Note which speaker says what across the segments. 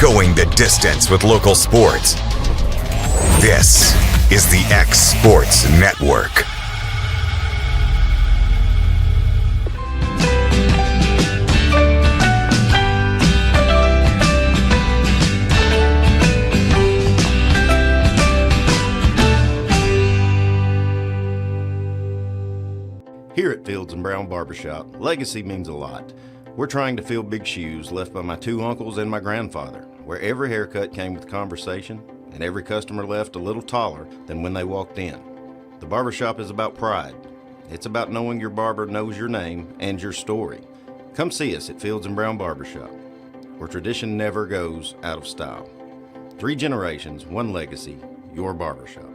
Speaker 1: Going the distance with local sports. This is the X Sports Network.
Speaker 2: Here at Fields and Brown Barbershop, legacy means a lot. We're trying to fill big shoes left by my two uncles and my grandfather, where every haircut came with conversation and every customer left a little taller than when they walked in. The barbershop is about pride. It's about knowing your barber knows your name and your story. Come see us at Fields and Brown Barbershop, where tradition never goes out of style. 3 generations, 1 legacy, your barbershop.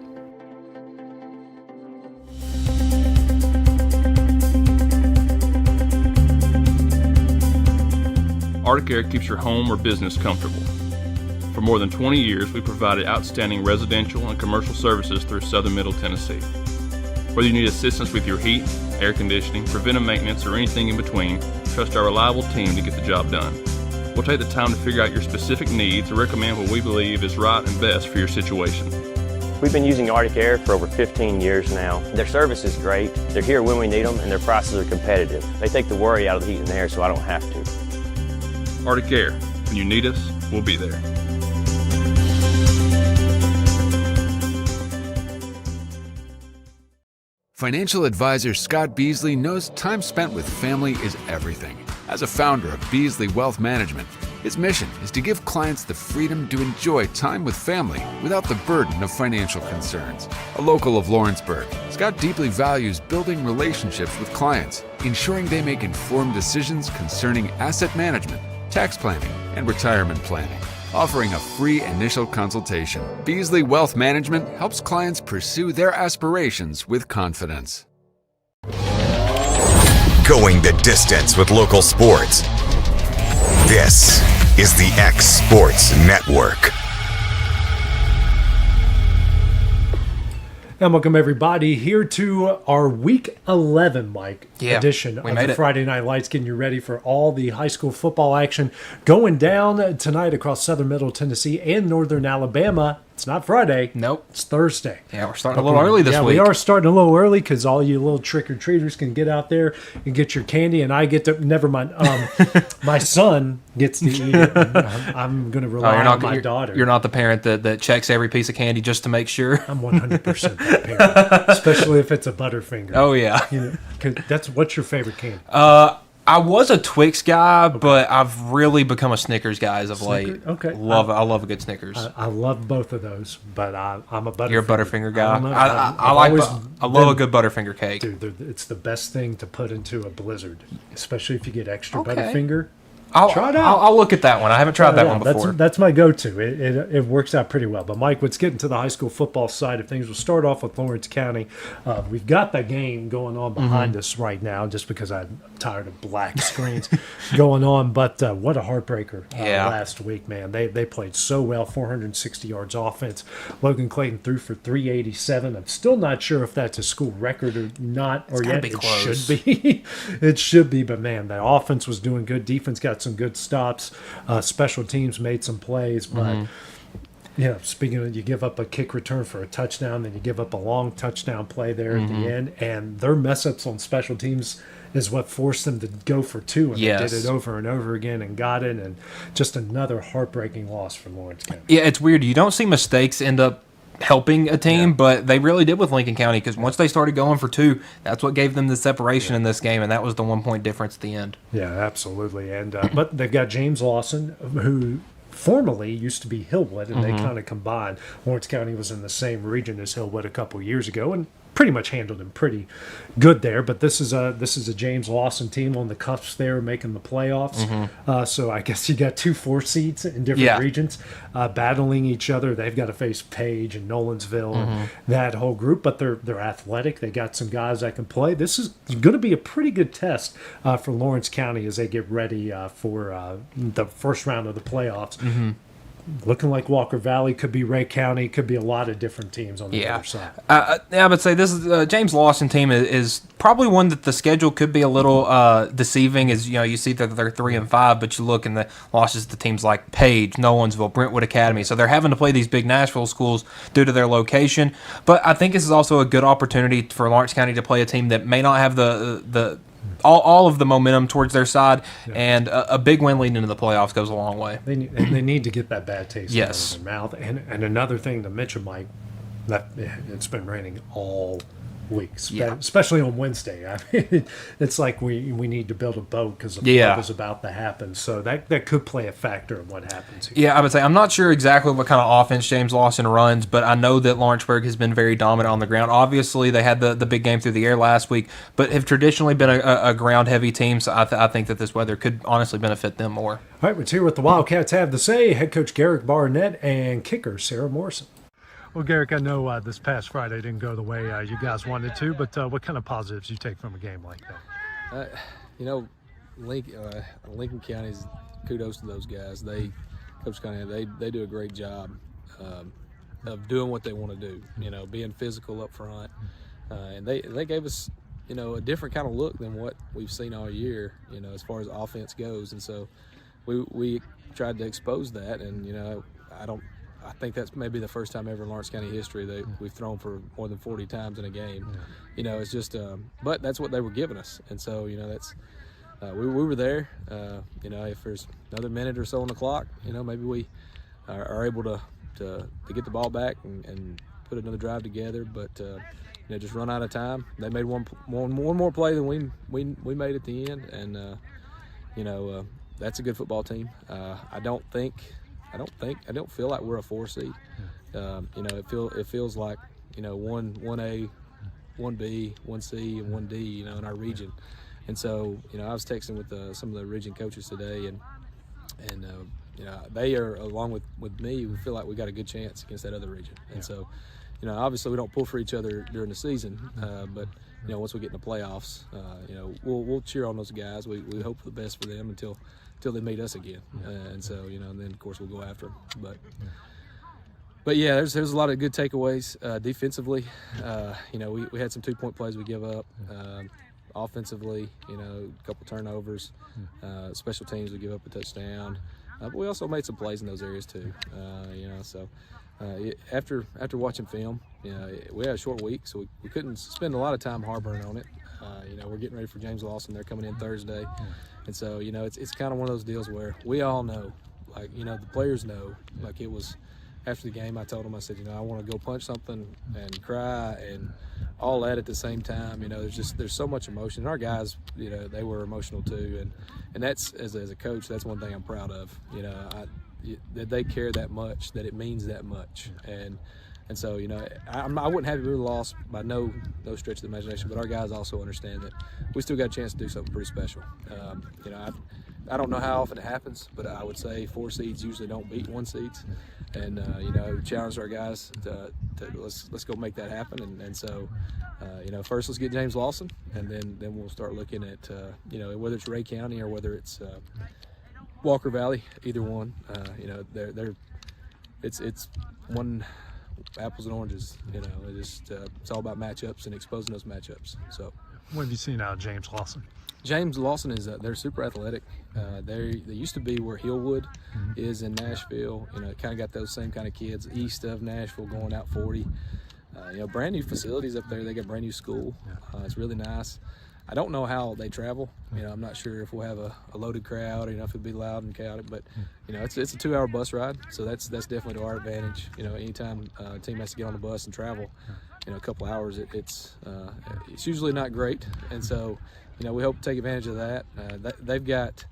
Speaker 3: Arctic Air keeps your home or business comfortable. For more than 20 years, we've provided outstanding residential and commercial services through Southern Middle Tennessee. Whether you need assistance with your heat, air conditioning, preventive maintenance, or anything in between, trust our reliable team to get the job done. We'll take the time to figure out your specific needs and recommend what we believe is right and best for your situation.
Speaker 4: We've been using Arctic Air for over 15 years now. Their service is great, they're here when we need them, and their prices are competitive. They take the worry out of the heat and air so I don't have to.
Speaker 3: Arctic Air. When you need us, we'll be there.
Speaker 5: Financial advisor Scott Beasley knows time spent with family is everything. As a founder of Beasley Wealth Management, his mission is to give clients the freedom to enjoy time with family without the burden of financial concerns. A local of Lawrenceburg, Scott deeply values building relationships with clients, ensuring they make informed decisions concerning asset management, tax planning, and retirement planning. Offering a free initial consultation, Beasley Wealth Management helps clients pursue their aspirations with confidence.
Speaker 1: Going the distance with local sports. This is the X Sports Network.
Speaker 6: And welcome everybody here to our Week 11, Mike, edition of the Friday Night Lights, getting you ready for all the high school football action going down tonight across Southern Middle Tennessee and Northern Alabama. It's not Friday.
Speaker 7: Nope.
Speaker 6: It's Thursday.
Speaker 7: Yeah, we're starting a little early this week.
Speaker 6: Yeah, we are starting a little early because all you little trick-or-treaters can get out there and get your candy, and I get to, never mind, my son gets to eat it. I'm going to rely on my daughter.
Speaker 7: You're not the parent that checks every piece of candy just to make sure?
Speaker 6: I'm 100% that parent, especially if it's a Butterfinger.
Speaker 7: Oh, yeah.
Speaker 6: You know, 'cause what's your favorite candy?
Speaker 7: I was a Twix guy, but I've really become a Snickers guy as of late.
Speaker 6: Okay.
Speaker 7: I love a good Snickers.
Speaker 6: I love both of those, but I'm a Butterfinger.
Speaker 7: You're a Butterfinger guy.
Speaker 6: I
Speaker 7: love a good Butterfinger cake.
Speaker 6: Dude, it's the best thing to put into a blizzard, especially if you get extra Butterfinger.
Speaker 7: Try it out. I'll look at that one. I haven't tried that one before.
Speaker 6: That's my go-to. It works out pretty well. But Mike, let's get into the high school football side of things. We'll start off with Lawrence County. We've got the game going on behind us right now, just because I'm tired of black screens going on. But what a heartbreaker last week, man. They played so well, 460 yards offense. Logan Clayton threw for 387. I'm still not sure if that's a school record or not, or yet it should be. It should be, but man, the offense was doing good. Defense got some good stops. Special teams made some plays, but speaking of, you give up a kick return for a touchdown, then you give up a long touchdown play there at the end, and their mess ups on special teams is what forced them to go for 2, and they did it over and over again and got it, and just another heartbreaking loss for Lawrence County.
Speaker 7: Yeah, it's weird. You don't see mistakes end up helping a team, but they really did with Lincoln County, because once they started going for 2, that's what gave them the separation in this game, and that was the 1-point difference at the end.
Speaker 6: Yeah, absolutely. And but they've got James Lawson, who formerly used to be Hillwood, and they kind of combined. Lawrence County was in the same region as Hillwood a couple years ago, and pretty much handled him pretty good there. But this is a James Lawson team on the cusp there, making the playoffs. So I guess you got 2 4 seeds in different regions battling each other. They've got to face Page and Nolensville and that whole group, but they're athletic. They got some guys that can play. This is going to be a pretty good test for Lawrence County as they get ready for the first round of the playoffs. looking like Walker Valley, could be Ray County, could be a lot of different teams on the other side.
Speaker 7: I would say this is James Lawson team is probably one that the schedule could be a little deceiving. As you see that they're 3-5, but you look and the losses to teams like Page, Nolensville, Brentwood Academy. So they're having to play these big Nashville schools due to their location. But I think this is also a good opportunity for Lawrence County to play a team that may not have all of the momentum towards their side, and a big win leading into the playoffs goes a long way.
Speaker 6: They need to get that bad taste out of their mouth. And another thing to mention, Mike, that it's been raining all week, especially on Wednesday. I mean, it's like we need to build a boat because the flood is about to happen. So that could play a factor in what happens here.
Speaker 7: Yeah, I would say I'm not sure exactly what kind of offense James Lawson runs, but I know that Lawrenceburg has been very dominant on the ground. Obviously, they had the big game through the air last week, but have traditionally been a ground-heavy team, so I think that this weather could honestly benefit them more.
Speaker 6: All right, let's hear what the Wildcats have to say. Head coach Garrick Barnett and kicker Sarah Morrison. Well, Garrick, I know this past Friday didn't go the way you guys wanted to, but what kind of positives you take from a game like that?
Speaker 8: Lincoln County's kudos to those guys. Coach County, they do a great job of doing what they want to do. Being physical up front, and they gave us a different kind of look than what we've seen all year. As far as offense goes, and so we tried to expose that, and I think that's maybe the first time ever in Lawrence County history that we've thrown for more than 40 times in a game. It's just, but that's what they were giving us, and so that's we were there. If there's another minute or so on the clock, maybe we are able to get the ball back and put another drive together. But just run out of time. They made one more play than we made at the end, and that's a good football team. I don't feel like we're a 4 seed. It feels like 1A, 1B, 1C, and 1D. In our region, and so I was texting with some of the region coaches today, and they are along with me. We feel like we got a good chance against that other region, and so obviously we don't pull for each other during the season, but once we get in the playoffs, we'll cheer on those guys. We hope for the best for them until they meet us again, and so and then of course we'll go after them. But yeah, there's a lot of good takeaways defensively. We had some 2-point plays we give up. Offensively, a couple turnovers. Special teams we give up a touchdown, but we also made some plays in those areas too. So after watching film, we had a short week, so we couldn't spend a lot of time harboring on it. We're getting ready for James Lawson. They're coming in Thursday. And so, it's kind of one of those deals where we all know, the players know, it was after the game, I told them, I said, I want to go punch something and cry and all that at the same time. There's so much emotion. And our guys, they were emotional too. And that's, as a coach, that's one thing I'm proud of, that they care that much, that it means that much. And so, I wouldn't have it really lost by no stretch of the imagination, but our guys also understand that we still got a chance to do something pretty special. I don't know how often it happens, but I would say 4 seeds usually don't beat 1 seeds. And, challenge our guys to let's go make that happen. And so, first let's get James Lawson, and then we'll start looking at, whether it's Ray County or whether it's Walker Valley, either one. It's one apples and oranges. It's all about matchups and exposing those matchups. So,
Speaker 6: what have you seen out of James Lawson?
Speaker 8: James Lawson is they're super athletic. They used to be where Hillwood is in Nashville. Kind of got those same kind of kids east of Nashville going out 40. Brand new facilities up there. They got brand new school. It's really nice. I don't know how they travel. I'm not sure if we'll have a loaded crowd, or, if it'll be loud and chaotic, but, it's a 2-hour bus ride. So that's definitely to our advantage. Anytime a team has to get on the bus and travel, a couple hours, it's usually not great. And so, we hope to take advantage of that. They've got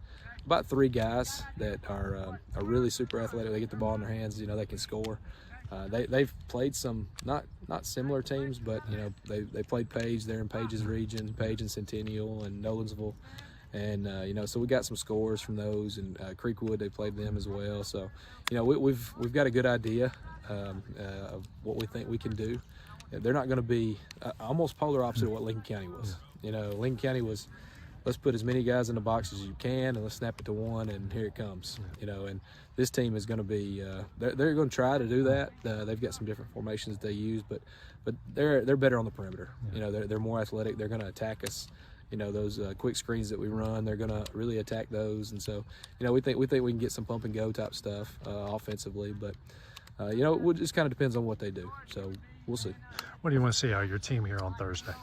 Speaker 8: about 3 guys that are really super athletic. They get the ball in their hands, they can score. They've played some not similar teams, but they played Page. They're in Page's region, Page and Centennial and Nolensville, and so we got some scores from those. And Creekwood, they played them as well. So we've got a good idea of what we think we can do. They're not going to be almost polar opposite of what Lincoln County was. Lincoln County was let's put as many guys in the box as you can, and let's snap it to one, and here it comes. And this team is going to be they're going to try to do that. They've got some different formations they use, but they're better on the perimeter. They're more athletic. They're going to attack us. Those quick screens that we run, they're going to really attack those. And so, we think we can get some pump and go type stuff offensively, but it just kind of depends on what they do. So we'll see.
Speaker 6: What do you want to see out of your team here on Thursday?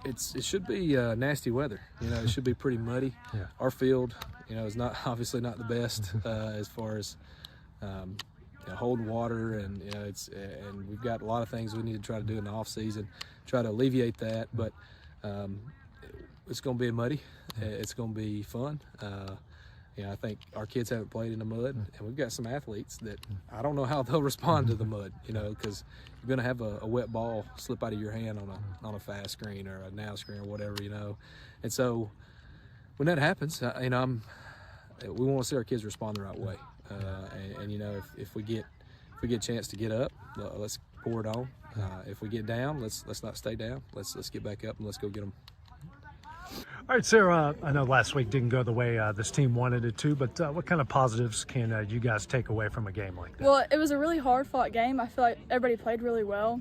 Speaker 8: It should be nasty weather. It should be pretty muddy.
Speaker 6: Yeah.
Speaker 8: Our field, is obviously not the best as far as holding water, and and we've got a lot of things we need to try to do in the off season, try to alleviate that. But it's going to be muddy. It's going to be fun. I think our kids haven't played in the mud, and we've got some athletes that I don't know how they'll respond to the mud, because you're going to have a wet ball slip out of your hand on a fast screen or a now screen or whatever, And so when that happens, we want to see our kids respond the right way. If we get a chance to get up, let's pour it on. If we get down, let's not stay down. Let's get back up and let's go get them.
Speaker 6: All right, Sarah, I know last week didn't go the way this team wanted it to, but what kind of positives can you guys take away from a game like that?
Speaker 9: Well, it was a really hard-fought game. I feel like everybody played really well.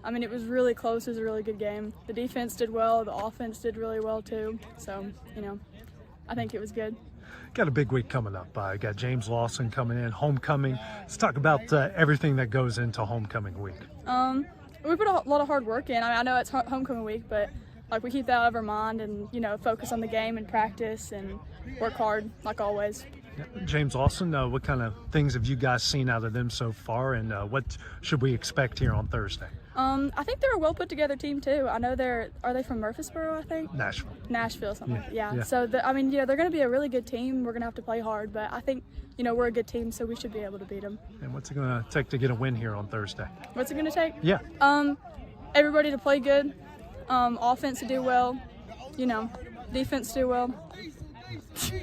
Speaker 9: I mean, it was really close. It was a really good game. The defense did well. The offense did really well, too. So, I think it was good.
Speaker 6: Got a big week coming up. Got James Lawson coming in, homecoming. Let's talk about everything that goes into homecoming week.
Speaker 9: We put a lot of hard work in. I know it's homecoming week, but we keep that out of our mind and, focus on the game and practice and work hard like always.
Speaker 6: James Lawson, what kind of things have you guys seen out of them so far, and what should we expect here on Thursday?
Speaker 9: I think they're a well put together team too. I know are they from Murfreesboro, I think?
Speaker 6: Nashville,
Speaker 9: something like that. Yeah. So, they're going to be a really good team. We're going to have to play hard, but I think, we're a good team, so we should be able to beat them.
Speaker 6: And what's it going to take to get a win here on Thursday?
Speaker 9: What's it going to take?
Speaker 6: Yeah.
Speaker 9: Everybody to play good. Offense to do well, defense to do well.
Speaker 6: Yeah.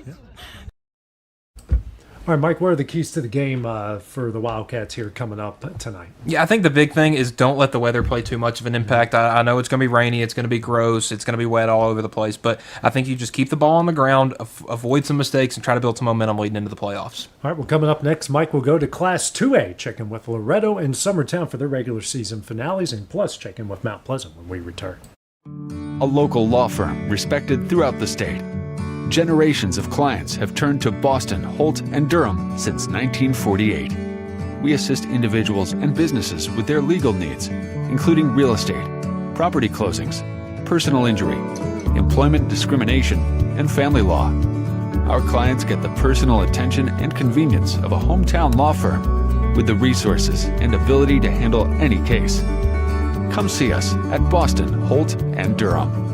Speaker 6: All right, Mike, what are the keys to the game for the Wildcats here coming up tonight?
Speaker 7: Yeah, I think the big thing is don't let the weather play too much of an impact. I know it's going to be rainy, it's going to be gross, it's going to be wet all over the place, but I think you just keep the ball on the ground, avoid some mistakes, and try to build some momentum leading into the playoffs.
Speaker 6: All right, well, coming up next, Mike will go to Class 2A, check in with Loretto and Summertown for their regular season finales, and plus check in with Mount Pleasant when we return.
Speaker 5: A local law firm respected throughout the state. Generations of clients have turned to Boston, Holt, and Durham since 1948. We assist individuals and businesses with their legal needs, including real estate, property closings, personal injury, employment discrimination, and family law. Our clients get the personal attention and convenience of a hometown law firm with the resources and ability to handle any case. Come see us at Boston, Holt, and Durham.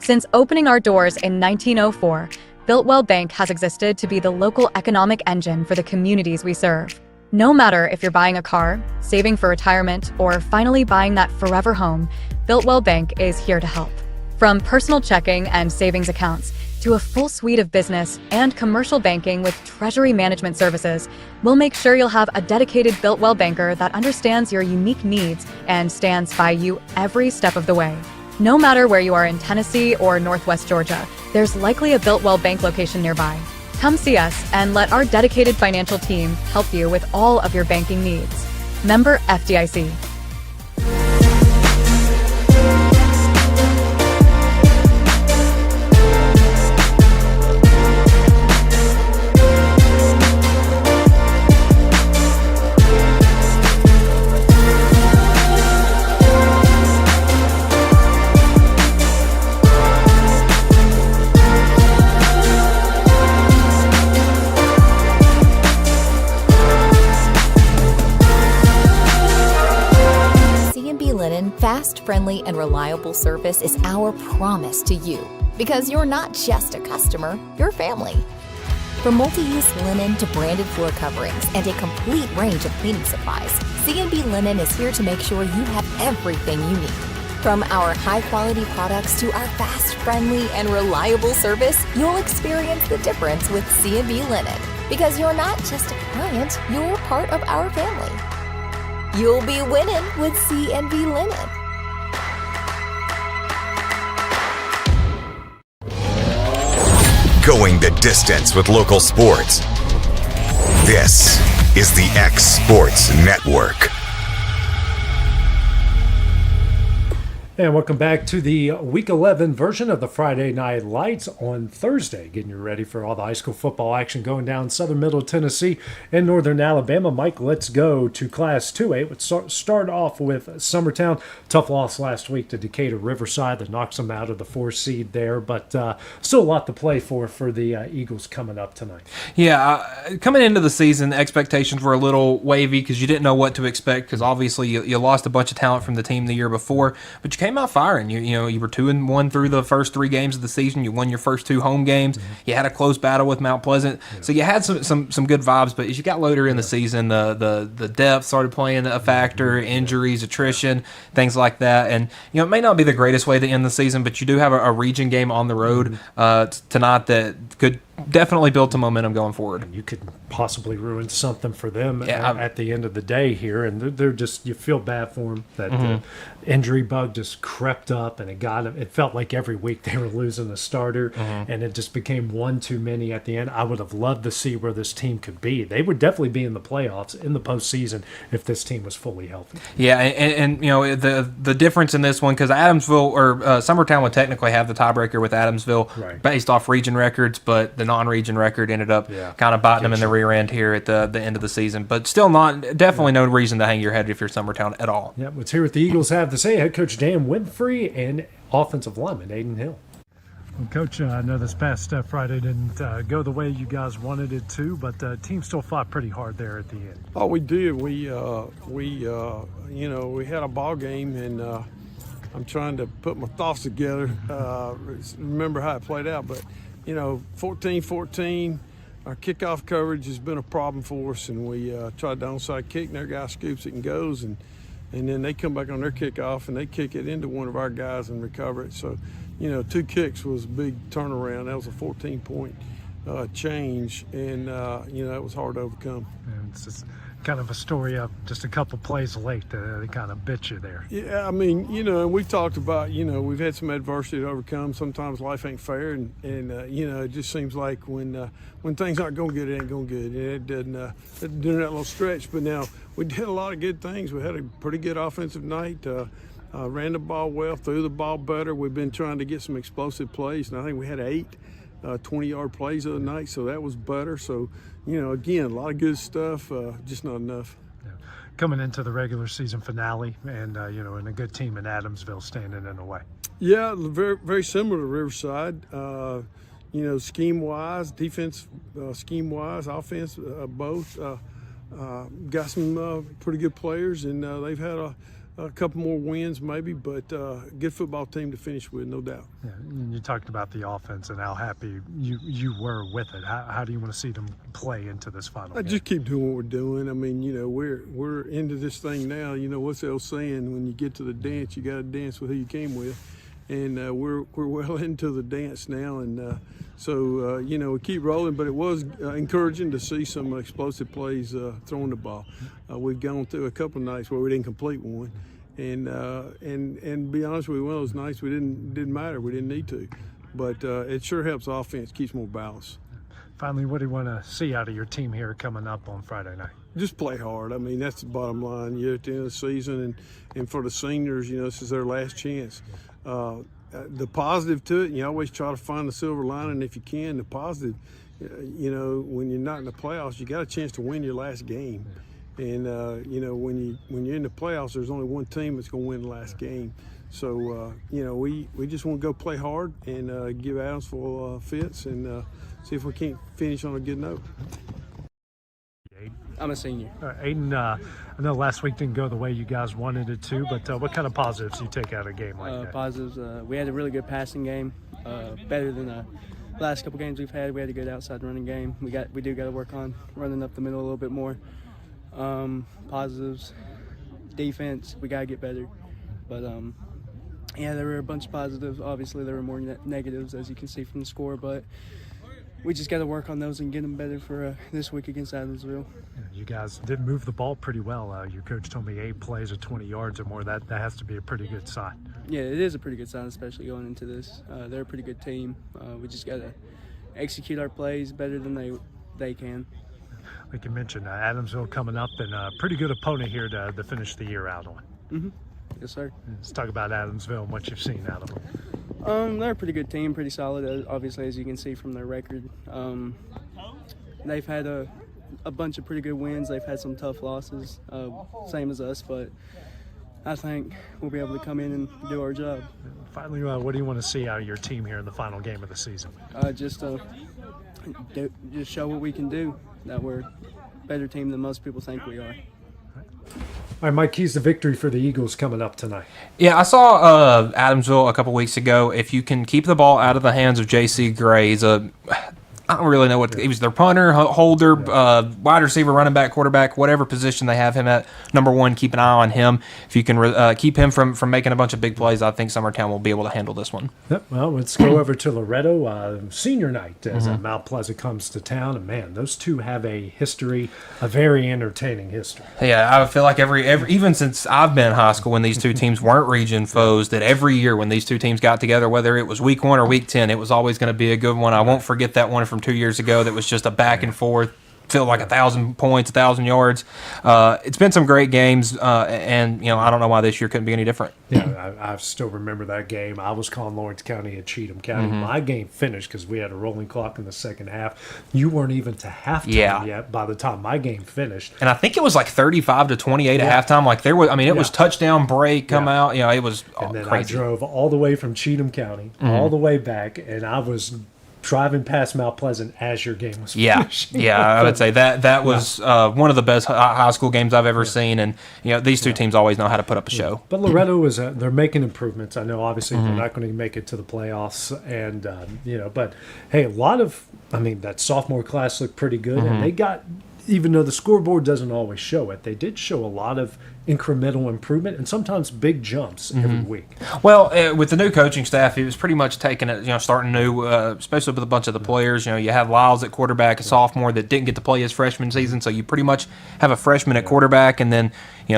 Speaker 10: Since opening our doors in 1904, Builtwell Bank has existed to be the local economic engine for the communities we serve. No matter if you're buying a car, saving for retirement, or finally buying that forever home, Builtwell Bank is here to help. From personal checking and savings accounts to a full suite of business and commercial banking with treasury management services, we'll make sure you'll have a dedicated Builtwell banker that understands your unique needs and stands by you every step of the way. No matter where you are in Tennessee or Northwest Georgia, there's likely a Builtwell Bank location nearby. Come see us and let our dedicated financial team help you with all of your banking needs. Member FDIC.
Speaker 11: Fast, friendly, and reliable service is our promise to you, because you're not just a customer, you're family. From multi-use linen to branded floor coverings and a complete range of cleaning supplies, C&B Linen is here to make sure you have everything you need. From our high-quality products to our fast, friendly, and reliable service, you'll experience the difference with C&B Linen, because you're not just a client, you're part of our family. You'll be winning with C&B Linen.
Speaker 1: Going the distance with local sports. This is the X Sports Network.
Speaker 6: And welcome back to the Week 11 version of the Friday Night Lights on Thursday. Getting you ready for all the high school football action going down Southern Middle Tennessee and Northern Alabama. Mike, let's go to Class 2A. Let's start off with Summertown. Tough loss last week to Decatur Riverside that knocks them out of the 4 seed there, but still a lot to play for the Eagles coming up tonight.
Speaker 7: Yeah, coming into the season, expectations were a little wavy because you didn't know what to expect because obviously you lost a bunch of talent from the team the year before, but you came out firing. You were 2-1 through the first 3 games of the season. You won your first 2 home games. Mm-hmm. You had a close battle with Mount Pleasant, so you had some good vibes. But as you got later in the season, the depth started playing a factor, injuries, attrition, things like that. And it may not be the greatest way to end the season, but you do have a region game on the road tonight that could definitely build some momentum going forward.
Speaker 6: And you could possibly ruin something for them at the end of the day here, and they're just, you feel bad for them that the injury bug just crept up, and it felt like every week they were losing a starter, and it just became one too many at the end. I would have loved to see where this team could be. They would definitely be in the playoffs in the postseason if this team was fully healthy.
Speaker 7: Yeah, and the difference in this one, because Adamsville or Summertown would technically have the tiebreaker with Adamsville based off region records, but the non-region record ended up kind of biting them in the rear end here at the end of the season. But still definitely no reason to hang your head if you're Summertown at all.
Speaker 6: Yeah, let's hear what the Eagles have to say. Head coach Dan Winfrey and offensive lineman Aiden Hill. Well, Coach, I know this past Friday didn't go the way you guys wanted it to, but the team still fought pretty hard there at the end.
Speaker 12: Oh, we did. We had a ball game, and I'm trying to put my thoughts together, remember how it played out. But 14-14, our kickoff coverage has been a problem for us, and we tried the onside kick, and their guy scoops it and goes, and then they come back on their kickoff, and they kick it into one of our guys and recover it. So, 2 kicks was a big turnaround. That was a 14-point change, and, it was hard to overcome.
Speaker 6: And it's just kind of a story of just a couple plays late that they kind of bit you there.
Speaker 12: Yeah, I mean, and we talked about, we've had some adversity to overcome. Sometimes life ain't fair, and it just seems like when things aren't going good, it ain't going good. And it doesn't during that little stretch. But now we did a lot of good things. We had a pretty good offensive night. Ran the ball well, threw the ball better. We've been trying to get some explosive plays, and I think we had 8 20-yard plays the other night, so that was better. So, again, a lot of good stuff, just not enough.
Speaker 6: Yeah. Coming into the regular season finale, and and a good team in Adamsville standing in the way.
Speaker 12: Yeah, very very similar to Riverside. Scheme-wise, defense, scheme-wise, offense, both got some pretty good players, and they've had a couple more wins maybe, but good football team to finish with, no doubt.
Speaker 6: Yeah, you talked about the offense and how happy you were with it. How do you want to see them play into this final game?
Speaker 12: Just keep doing what we're doing. I mean, we're into this thing now. What's the old saying? When you get to the dance, you got to dance with who you came with. And we're well into the dance now, and so we keep rolling. But it was encouraging to see some explosive plays throwing the ball. We've gone through a couple of nights where we didn't complete one, and be honest with you, one of those nights we didn't matter. We didn't need to, but it sure helps the offense, keeps more balance.
Speaker 6: Finally, what do you want to see out of your team here coming up on Friday night?
Speaker 12: Just play hard. I mean, that's the bottom line. You're at the end of the season, and for the seniors, this is their last chance. The positive to it, and you always try to find the silver lining if you can. The positive, when you're not in the playoffs, you got a chance to win your last game. And when you're in the playoffs, there's only one team that's going to win the last game. So we just want to go play hard and give Adamsville fits and see if we can't finish on a good note.
Speaker 13: I'm a senior.
Speaker 6: Aiden, I know last week didn't go the way you guys wanted it to, but what kind of positives do you take out of a game like that?
Speaker 13: Positives, we had a really good passing game, better than the last couple games we've had. We had a good outside running game. We do got to work on running up the middle a little bit more. Positives, defense, we got to get better. But, there were a bunch of positives. Obviously, there were more negatives, as you can see from the score, but we just got to work on those and get them better for this week against Adamsville.
Speaker 6: You guys did move the ball pretty well. Your coach told me 8 plays of 20 yards or more. That has to be a pretty good sign.
Speaker 13: Yeah, it is a pretty good sign, especially going into this. They're a pretty good team. We just got to execute our plays better than they can.
Speaker 6: Like you mentioned, Adamsville coming up, and a pretty good opponent here to finish the year out on.
Speaker 13: Mm-hmm. Yes, sir.
Speaker 6: Let's talk about Adamsville and what you've seen out of them.
Speaker 13: They're a pretty good team, pretty solid, obviously, as you can see from their record. They've had a bunch of pretty good wins. They've had some tough losses, same as us, but I think we'll be able to come in and do our job.
Speaker 6: Finally, what do you want to see out of your team here in the final game of the season?
Speaker 13: Just show what we can do, that we're a better team than most people think we are.
Speaker 6: All right, Mike, keys to victory for the Eagles coming up tonight.
Speaker 7: Yeah, I saw Adamsville a couple weeks ago. If you can keep the ball out of the hands of J.C. Gray, I don't really know what he was. Their punter, holder, wide receiver, running back, quarterback, whatever position they have him at. Number one, keep an eye on him. If you can keep him from making a bunch of big plays, I think Summertown will be able to handle this one.
Speaker 6: Yep. Well, let's go over to Loretto. Senior night as Mount Pleasant comes to town, and man, those two have a history, a very entertaining history.
Speaker 7: Yeah, I feel like every even since I've been in high school, when these two teams weren't region foes, that every year when these two teams got together, whether it was week 1 or week 10, it was always going to be a good one. I won't forget that one from 2 years ago that was just a back and forth, felt like 1,000 points, 1,000 yards. It's been some great games, and I don't know why this year couldn't be any different.
Speaker 6: Yeah, I still remember that game. I was calling Lawrence County at Cheatham County. My game finished because we had a rolling clock in the second half. You weren't even to halftime yet by the time my game finished.
Speaker 7: And I think it was like 35-28 at halftime. Like there was, it was touchdown break come out. It was
Speaker 6: and then
Speaker 7: crazy.
Speaker 6: I drove all the way from Cheatham County all the way back, and I was driving past Mount Pleasant as your game was finishing.
Speaker 7: Yeah, I would say that was one of the best high school games I've ever seen, and these two teams always know how to put up a show.
Speaker 6: But Loretto is they're making improvements. I know obviously they're not going to make it to the playoffs, and but hey, a lot of that sophomore class looked pretty good, and they got. Even though the scoreboard doesn't always show it, they did show a lot of incremental improvement and sometimes big jumps every week.
Speaker 7: Well, with the new coaching staff, it was pretty much taking it, starting new, especially with a bunch of the players. You had Lyles at quarterback, a sophomore that didn't get to play his freshman season, so you pretty much have a freshman at quarterback, and then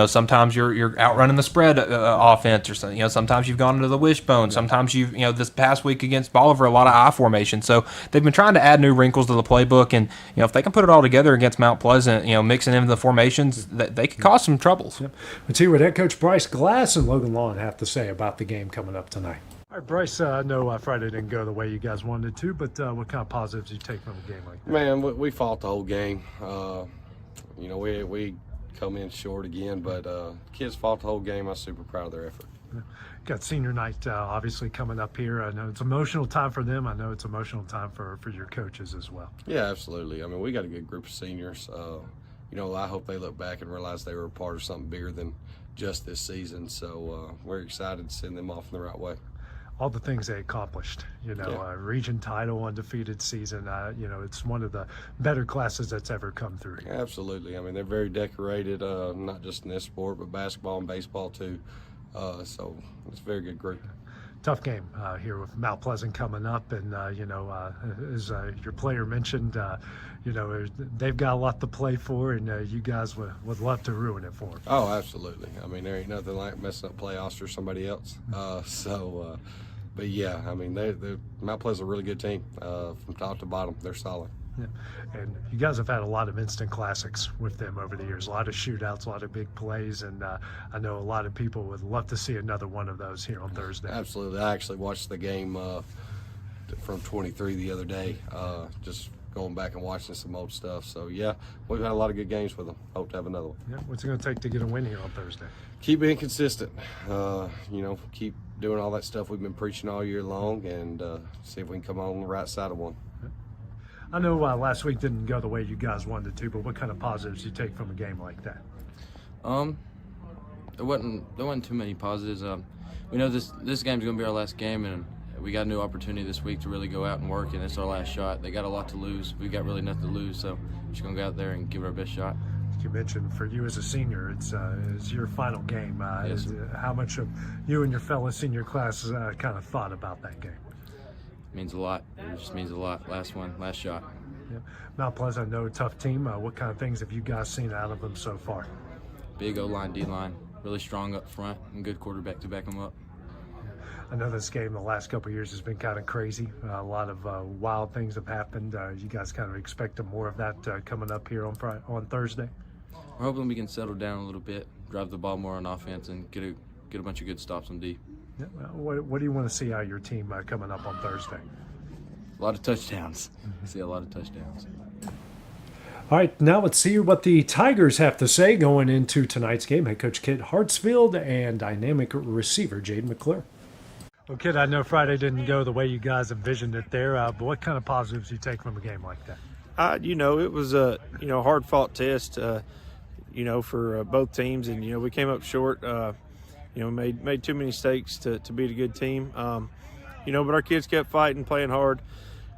Speaker 7: sometimes you're outrunning the spread offense, or sometimes you've gone into the wishbone. Sometimes you've this past week against Bolivar, a lot of I formation. So they've been trying to add new wrinkles to the playbook, and if they can put it all together against Mount Pleasant, mixing in the formations, they could cause some troubles.
Speaker 6: Yep. Let's hear what head coach Bryce Glass and Logan Lawn have to say about the game coming up tonight. All right, Bryce, I know Friday didn't go the way you guys wanted to, but what kind of positives you take from a game like that?
Speaker 14: Man, we fought the whole game. We come in short again, but kids fought the whole game. I was super proud of their effort.
Speaker 6: Got senior night obviously coming up here. I know it's an emotional time for them. I know it's an emotional time for your coaches as well.
Speaker 14: Yeah, absolutely. We got a good group of seniors. I hope they look back and realize they were a part of something bigger than just this season. So we're excited to send them off in the right way.
Speaker 6: All the things they accomplished, region title, undefeated season, it's one of the better classes that's ever come through here.
Speaker 14: Absolutely. They're very decorated, not just in this sport, but basketball and baseball too. So it's a very good group.
Speaker 6: Tough game here with Mount Pleasant coming up, and as your player mentioned, they've got a lot to play for, and you guys would love to ruin it for them.
Speaker 14: Oh, absolutely. There ain't nothing like messing up playoffs for somebody else. But yeah, Mount Pleasant's a really good team from top to bottom. They're solid.
Speaker 6: Yeah. And you guys have had a lot of instant classics with them over the years, a lot of shootouts, a lot of big plays, and I know a lot of people would love to see another one of those here on Thursday.
Speaker 14: Absolutely. I actually watched the game from 23 the other day, just going back and watching some old stuff. So, yeah, we've had a lot of good games with them. Hope to have another one.
Speaker 6: Yeah. What's it going to take to get a win here on Thursday?
Speaker 14: Keep being consistent. Keep doing all that stuff we've been preaching all year long, and see if we can come on the right side of one.
Speaker 6: I know last week didn't go the way you guys wanted to, but what kind of positives do you take from a game like that?
Speaker 15: There wasn't too many positives. We know this game's going to be our last game, and we got a new opportunity this week to really go out and work, and it's our last shot. They got a lot to lose. We've got really nothing to lose, so we're just going to go out there and give it our best shot.
Speaker 6: You mentioned for you as a senior, it's your final game.
Speaker 15: Yes.
Speaker 6: How much of you and your fellow senior class kind of thought about that game?
Speaker 15: Means a lot. It just means a lot. Last shot.
Speaker 6: Yeah. Mount Pleasant, I know a tough team. What kind of things have you guys seen out of them so far?
Speaker 15: Big O-line, D-line, really strong up front, and good quarterback to back them up.
Speaker 6: I know this game the last couple of years has been kind of crazy. A lot of wild things have happened. You guys kind of expect more of that coming up here on Thursday?
Speaker 15: We're hoping we can settle down a little bit, drive the ball more on offense, and get a bunch of good stops on D.
Speaker 6: Yeah, well, what do you want to see out of your team coming up on Thursday?
Speaker 15: A lot of touchdowns. See a lot of touchdowns.
Speaker 6: All right, now let's see what the Tigers have to say going into tonight's game. Head coach Kit Hartsfield and dynamic receiver Jaden McClure. Well, Kit, I know Friday didn't go the way you guys envisioned it there, but what kind of positives do you take from a game like that?
Speaker 16: It was a hard-fought test, for both teams, and we came up short. Made too many mistakes to beat a good team. But our kids kept fighting, playing hard,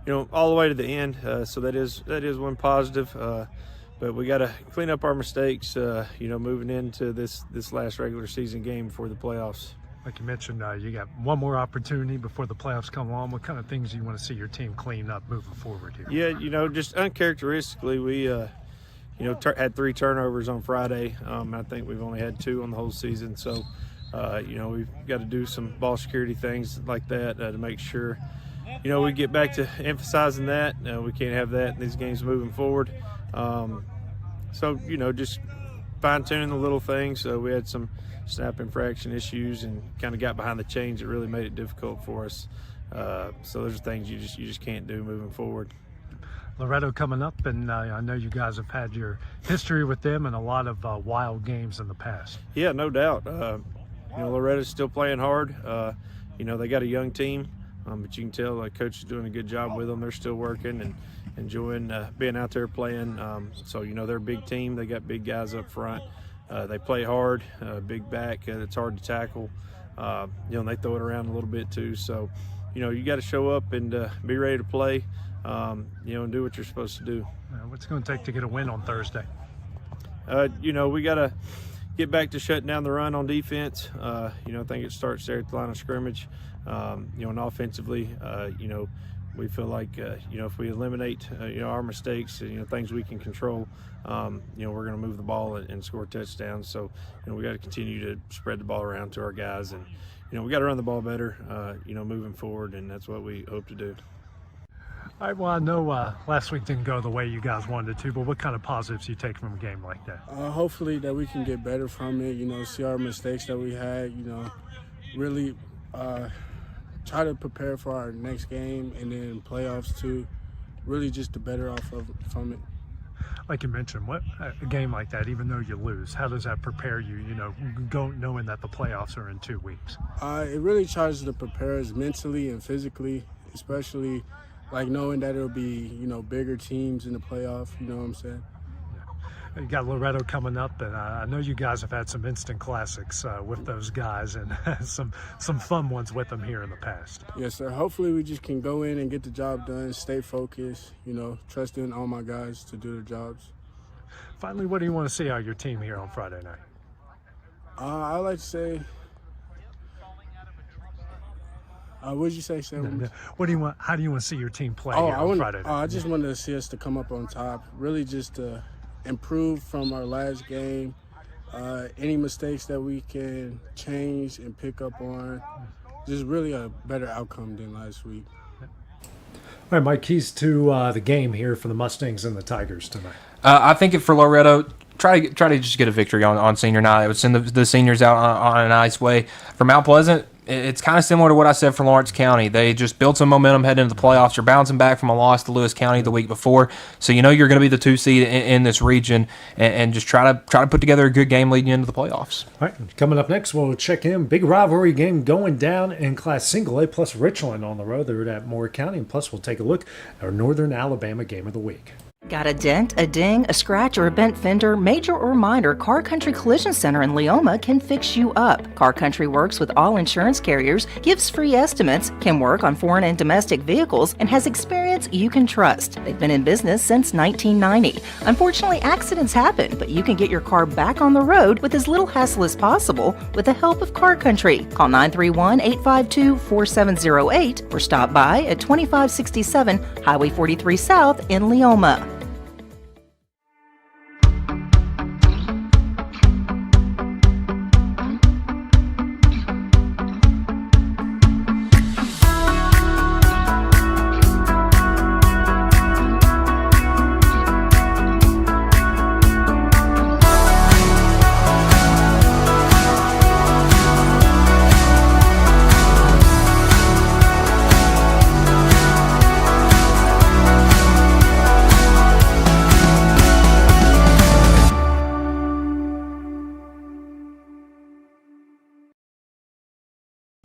Speaker 16: all the way to the end. So that is one positive. But we got to clean up our mistakes, moving into this last regular season game before the playoffs.
Speaker 6: Like you mentioned, you got one more opportunity before the playoffs come along. What kind of things do you want to see your team clean up moving forward here?
Speaker 16: Yeah, just uncharacteristically, we, had 3 turnovers on Friday. I think we've only had 2 on the whole season. So, we've got to do some ball security things like that to make sure, we get back to emphasizing that. We can't have that in these games moving forward. Just fine-tuning the little things. We had some snap infraction issues and kind of got behind the chains that really made it difficult for us. So those are things you just can't do moving forward.
Speaker 6: Loretto coming up, and I know you guys have had your history with them and a lot of wild games in the past.
Speaker 16: Yeah, no doubt. Loretto's still playing hard. They got a young team, but you can tell coach is doing a good job with them. They're still working and enjoying being out there playing. They're a big team. They got big guys up front. They play hard, big back. It's hard to tackle. And they throw it around a little bit too. So, you got to show up and be ready to play, and do what you're supposed to do.
Speaker 6: What's it going to take to get a win on Thursday?
Speaker 16: We got to get back to shutting down the run on defense. I think it starts there at the line of scrimmage. And offensively, we feel like, if we eliminate, our mistakes, things we can control, we're going to move the ball and score touchdowns. So, we got to continue to spread the ball around to our guys, and, we got to run the ball better, moving forward, and that's what we hope to do.
Speaker 6: All right, well, I know last week didn't go the way you guys wanted it to, but what kind of positives do you take from a game like that?
Speaker 12: Hopefully that we can get better from it, see our mistakes that we had, really try to prepare for our next game and then playoffs too, really just to better off from it.
Speaker 6: Like you mentioned, what a game like that, even though you lose, how does that prepare you, knowing that the playoffs are in 2 weeks?
Speaker 12: It really tries to prepare us mentally and physically, especially knowing that it'll be, bigger teams in the playoff, you know what I'm saying?
Speaker 6: You got Loretto coming up, and I know you guys have had some instant classics with those guys and some fun ones with them here in the past.
Speaker 12: Yes, sir. Hopefully we just can go in and get the job done, stay focused, trusting all my guys to do their jobs.
Speaker 6: Finally, what do you want to see out of your team here on Friday night?
Speaker 12: I like to say, what did you say, Sam?
Speaker 6: What do you want? How do you want to see your team play here on Friday night?
Speaker 12: I just wanted to see us to come up on top, really just to improve from our last game. Any mistakes that we can change and pick up on, just really a better outcome than last week.
Speaker 6: All right, Mike, keys to the game here for the Mustangs and the Tigers tonight.
Speaker 7: I think for Loretto, try to just get a victory on senior night. It would send the seniors out on a nice way. For Mount Pleasant, it's kind of similar to what I said for Lawrence County. They just built some momentum heading into the playoffs. You're bouncing back from a loss to Lewis County the week before, so you're going to be the 2 seed in this region, and just try to put together a good game leading into the playoffs.
Speaker 6: All right, coming up next, we'll check in. Big rivalry game going down in Class Single A, plus Richland on the road. They're at Moore County, and plus we'll take a look at our Northern Alabama game of the week.
Speaker 17: Got a dent, a ding, a scratch, or a bent fender? Major or minor, Car Country Collision Center in Leoma can fix you up. Car Country works with all insurance carriers, gives free estimates, can work on foreign and domestic vehicles, and has experience you can trust. They've been in business since 1990. Unfortunately, accidents happen, but you can get your car back on the road with as little hassle as possible with the help of Car Country. Call 931-852-4708 or stop by at 2567 Highway 43 South in Leoma.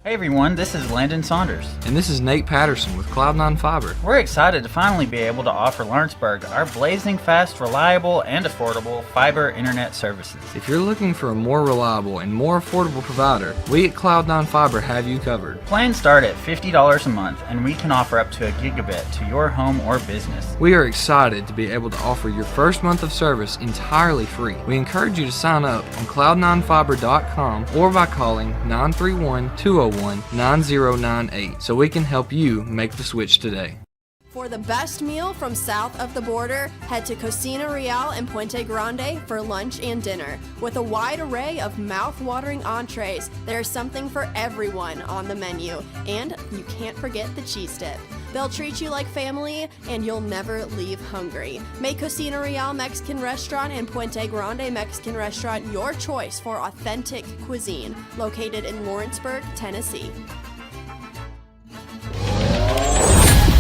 Speaker 18: Hey everyone, this is Landon Saunders.
Speaker 19: And this is Nate Patterson with Cloud9 Fiber.
Speaker 18: We're excited to finally be able to offer Lawrenceburg our blazing fast, reliable, and affordable fiber internet services.
Speaker 19: If you're looking for a more reliable and more affordable provider, we at Cloud9 Fiber have you covered.
Speaker 18: Plans start at $50 a month, and we can offer up to a gigabit to your home or business.
Speaker 19: We are excited to be able to offer your first month of service entirely free. We encourage you to sign up on cloud9fiber.com or by calling 931-201-9098 so we can help you make the switch today.
Speaker 20: For the best meal from south of the border, head to Cocina Real in Puente Grande for lunch and dinner. With a wide array of mouth-watering entrees, there's something for everyone on the menu. And you can't forget the cheese dip. They'll treat you like family, and you'll never leave hungry. Make Cocina Real Mexican Restaurant and Puente Grande Mexican Restaurant your choice for authentic cuisine, located in Lawrenceburg, Tennessee.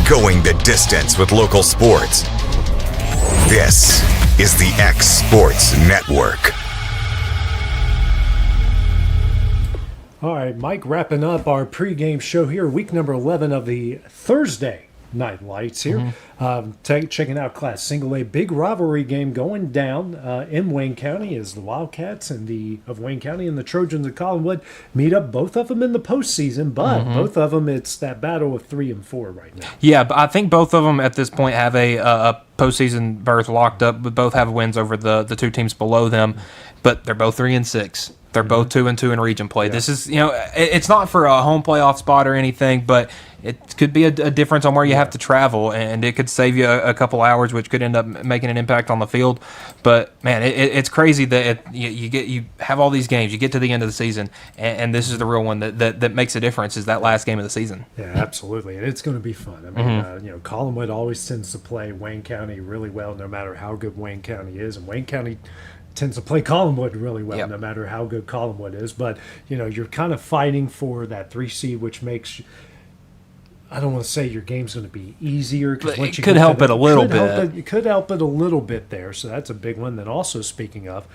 Speaker 1: Going the distance with local sports. This is the X Sports Network.
Speaker 6: All right, Mike, wrapping up our pregame show here, week number 11 of the Thursday Night Lights here. Checking out Class Single A, big rivalry game going down in Wayne County as the Wildcats of Wayne County and the Trojans of Collinwood meet up. Both of them in the postseason, but both of them, it's that battle of 3 and 4 right now.
Speaker 7: Yeah, but I think both of them at this point have a postseason berth locked up. But both have wins over the two teams below them, but they're both 3 and 6. They're both 2 and 2 in region play. Yeah. This is, it's not for a home playoff spot or anything, but it could be a difference on where you have to travel, and it could save you a couple hours, which could end up making an impact on the field. But man, it's crazy that you have all these games, you get to the end of the season, and this is the real one that makes a difference, is that last game of the season.
Speaker 6: Yeah, absolutely, and it's going to be fun. I mean, Collinwood always tends to play Wayne County really well, no matter how good Wayne County is, and Wayne County tends to play Collinwood really well, no matter how good Collinwood is. But you're kind of fighting for that 3 seed, which makes, I don't want to say your game's going to be easier, because
Speaker 7: it could help it a little bit.
Speaker 6: It could help it a little bit there. So that's a big one. Then also, speaking of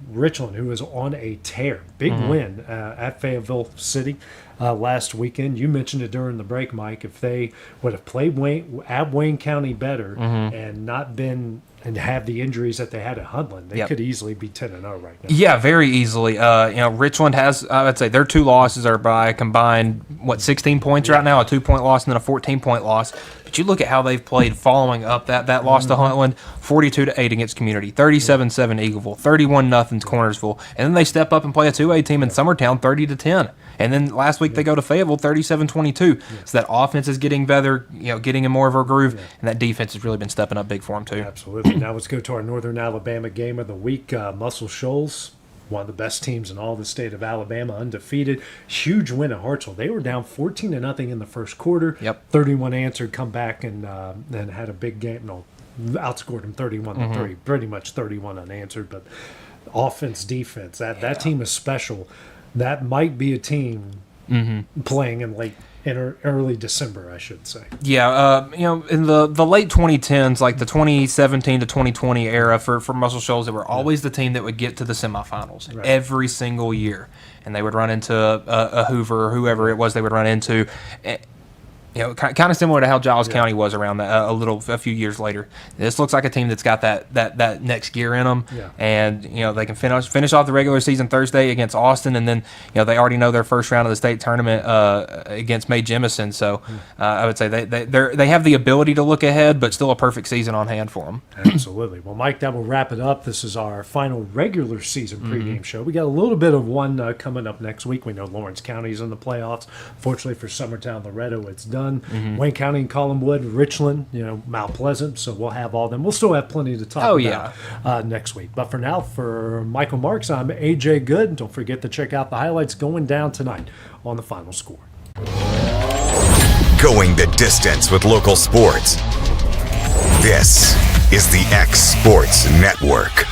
Speaker 6: Richland, who is on a tear, big win at Fayetteville City last weekend. You mentioned it during the break, Mike. If they would have played Wayne County better and not been and have the injuries that they had at Hudlin, they could easily be 10-0 right now.
Speaker 7: Yeah, very easily. Richland has, I would say, their 2 losses are by combined 16 points right now, a 2-point loss and then a 14-point loss. But you look at how they've played following up that loss to Huntland, 42-8 against Community, 37-7 Eagleville, 31-0 Cornersville, and then they step up and play a 2A team in Summertown, 30-10. And then last week they go to Fayetteville, 37-22. So that offense is getting better, getting in more of a groove, and that defense has really been stepping up big for them too.
Speaker 6: Absolutely. Now let's go to our Northern Alabama game of the week. Muscle Shoals, one of the best teams in all the state of Alabama, undefeated. Huge win at Hartsville. They were down 14-0 in the first quarter. 31 answered, come back and had a big game. No, outscored them 31-3, pretty much 31 unanswered. But offense, defense, that team is special. That might be a team playing in early December, I should say.
Speaker 7: Yeah, in the late 2010s, like the 2017 to 2020 era for Muscle Shoals, they were always the team that would get to the semifinals every single year, and they would run into a Hoover or whoever it was they would run into. Kind of similar to how Giles County was around that a few years later. This looks like a team that's got that next gear in them, and they can finish off the regular season Thursday against Austin, and then they already know their first round of the state tournament against May Jemison. So I would say they have the ability to look ahead, but still a perfect season on hand for them.
Speaker 6: Absolutely. Well, Mike, that will wrap it up. This is our final regular season pregame show. We got a little bit of one coming up next week. We know Lawrence County's in the playoffs. Fortunately for Summertown, Loretto, it's done. Wayne County and Collinwood, Richland, Mount Pleasant. So we'll have all them. We'll still have plenty to talk about next week. But for now, for Michael Marks, I'm AJ Good. Don't forget to check out the highlights going down tonight on The Final Score.
Speaker 1: Going the distance with local sports. This is the X Sports Network.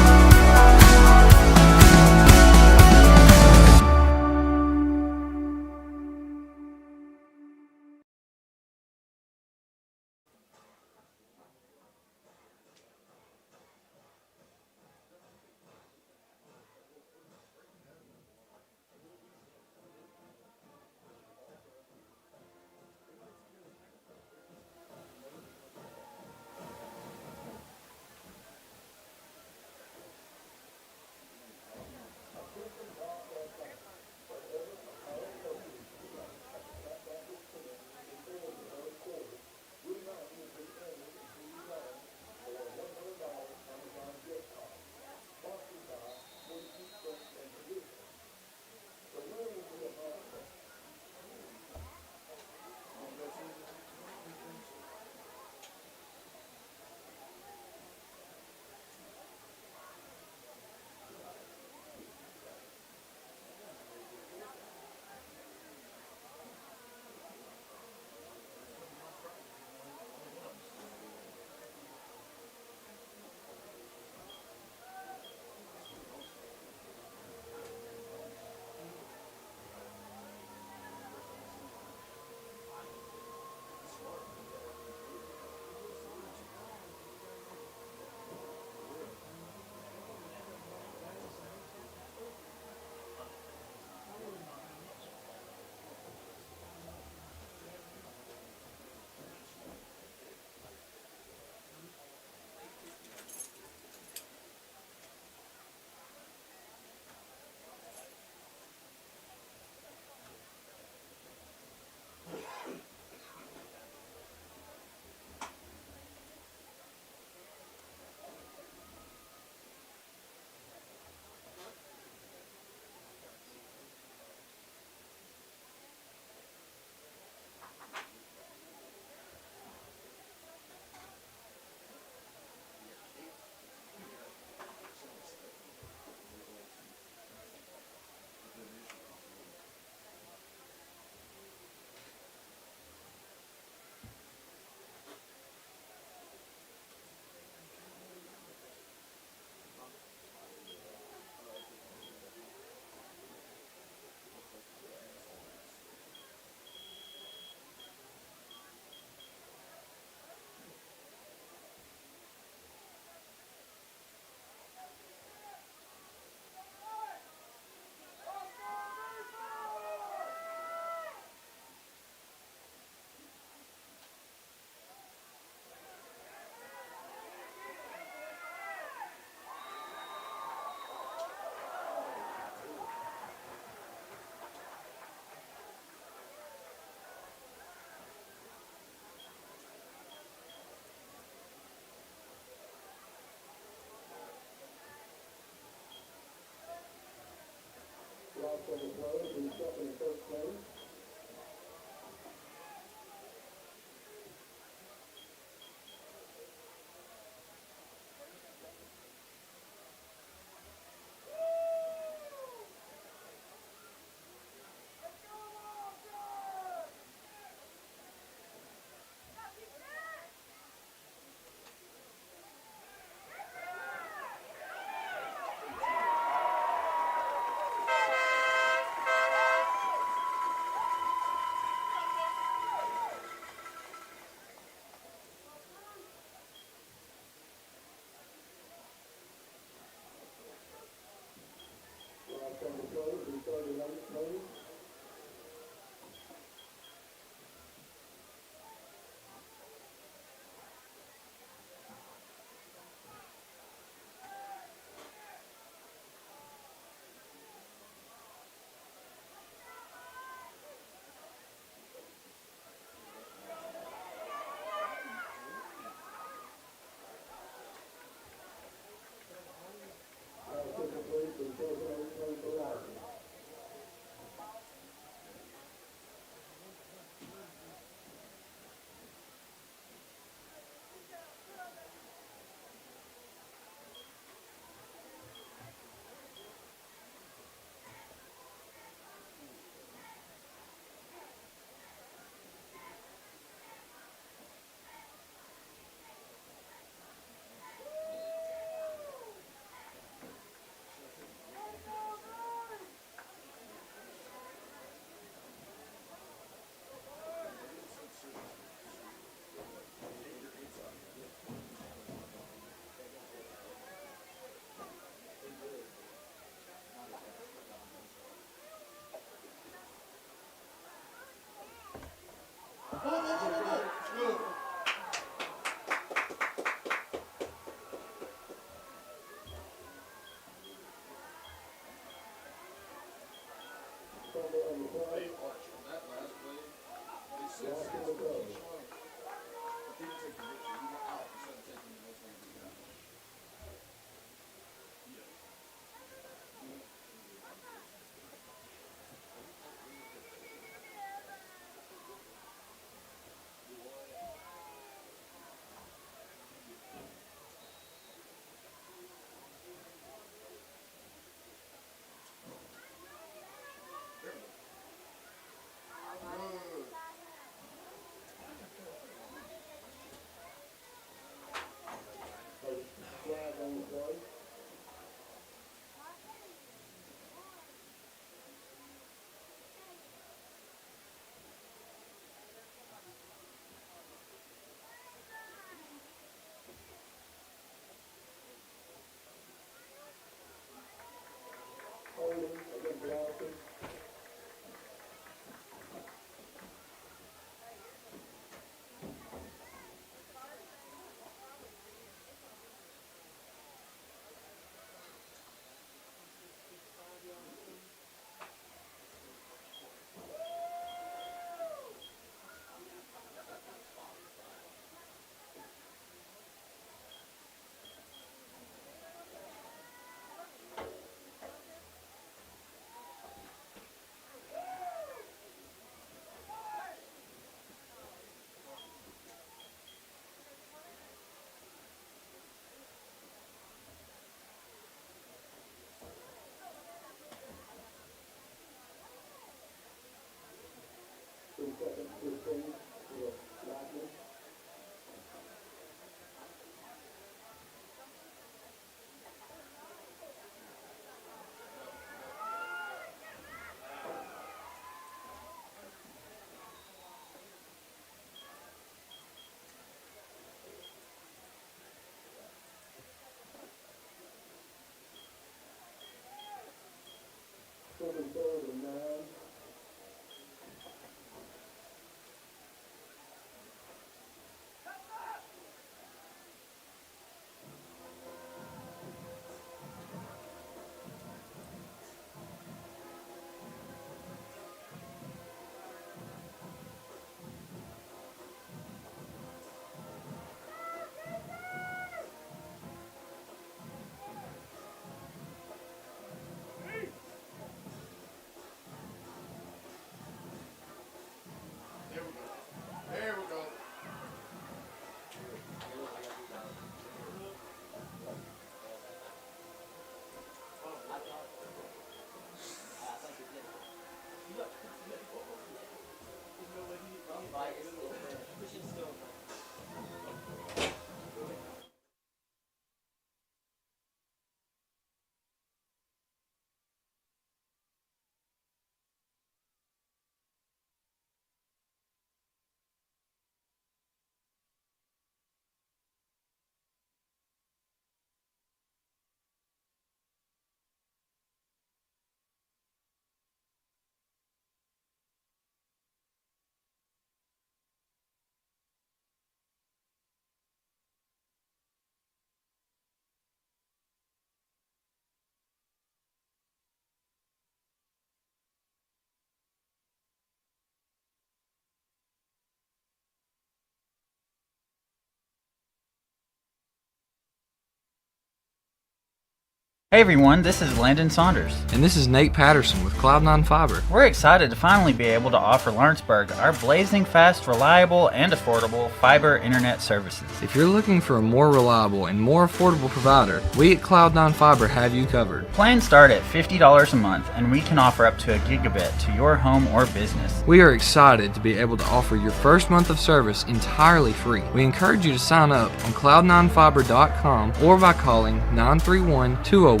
Speaker 18: Hey everyone, this is Landon Saunders.
Speaker 19: And this is Nate Patterson with Cloud9 Fiber.
Speaker 18: We're excited to finally be able to offer Lawrenceburg our blazing fast, reliable, and affordable fiber internet services.
Speaker 19: If you're looking for a more reliable and more affordable provider, we at Cloud9 Fiber have you covered.
Speaker 18: Plans start at $50 a month, and we can offer up to a gigabit to your home or business.
Speaker 19: We are excited to be able to offer your first month of service entirely free. We encourage you to sign up on cloud9fiber.com or by calling 931-201-9098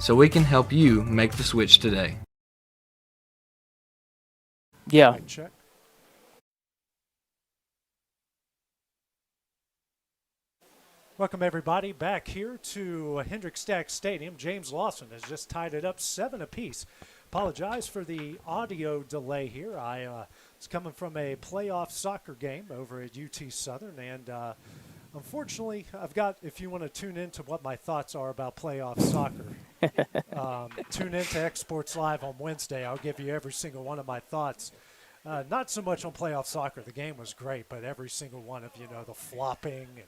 Speaker 19: so we can help you make the switch today.
Speaker 21: Yeah.
Speaker 6: Check. Welcome everybody back here to Hendrick Stack Stadium. James Lawson has just tied it up 7 apiece. Apologize for the audio delay here. I was coming from a playoff soccer game over at UT Southern, and unfortunately, I've got, if you want to tune into what my thoughts are about playoff soccer, tune into X Sports Live on Wednesday. I'll give you every single one of my thoughts. Not so much on playoff soccer. The game was great, but every single one of, the flopping and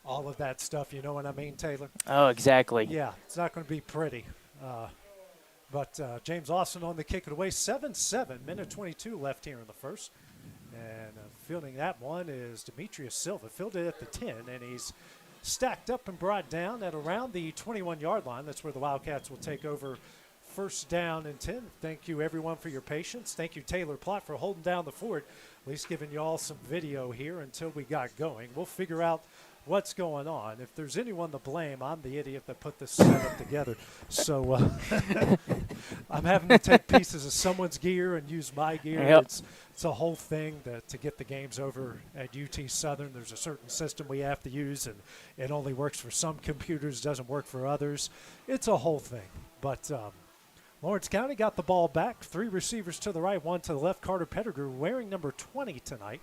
Speaker 6: all of that stuff. You know what I mean, Taylor?
Speaker 21: Oh, exactly.
Speaker 6: Yeah, it's not going to be pretty. But James Lawson on the kick it away. 7-7, minute 22 left here in the first. And fielding that one is Demetrius Silva. Fielded at the 10, and he's stacked up and brought down at around the 21-yard line. That's where the Wildcats will take over first down and 10. Thank you, everyone, for your patience. Thank you, Taylor Plott, for holding down the fort, at least giving you all some video here until we got going. We'll figure out what's going on. If there's anyone to blame, I'm the idiot that put this setup together. So I'm having to take pieces of someone's gear and use my gear.
Speaker 21: Yep.
Speaker 6: It's a whole thing to get the games over at UT Southern. There's a certain system we have to use, and it only works for some computers, doesn't work for others. It's a whole thing. But Lawrence County got the ball back. 3 receivers to the right, 1 to the left. Carter Pettigrew wearing number 20 tonight.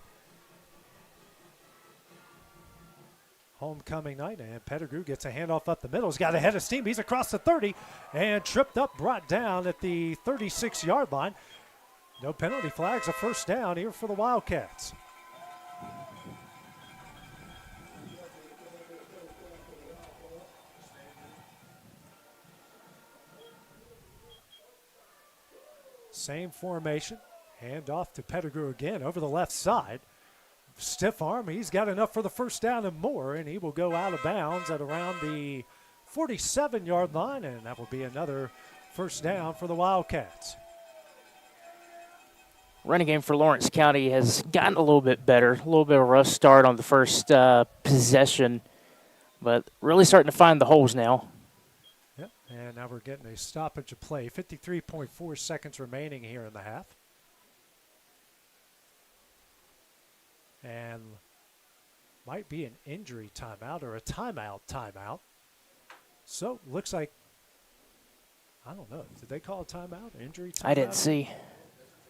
Speaker 6: Homecoming night, and Pettigrew gets a handoff up the middle. He's got a head of steam. He's across the 30 and tripped up, brought down at the 36-yard line. No penalty flags, a first down here for the Wildcats. Same formation. Handoff to Pettigrew again over the left side. Stiff arm, he's got enough for the first down and more, and he will go out of bounds at around the 47-yard line, and that will be another first down for the Wildcats.
Speaker 21: Running game for Lawrence County has gotten a little bit better, a little bit of a rough start on the first possession, but really starting to find the holes now.
Speaker 6: Yep, and now we're getting a stoppage of play. 53.4 seconds remaining here in the half. And might be an injury timeout or a timeout. So looks like, I don't know, did they call a timeout, injury timeout?
Speaker 21: I didn't see.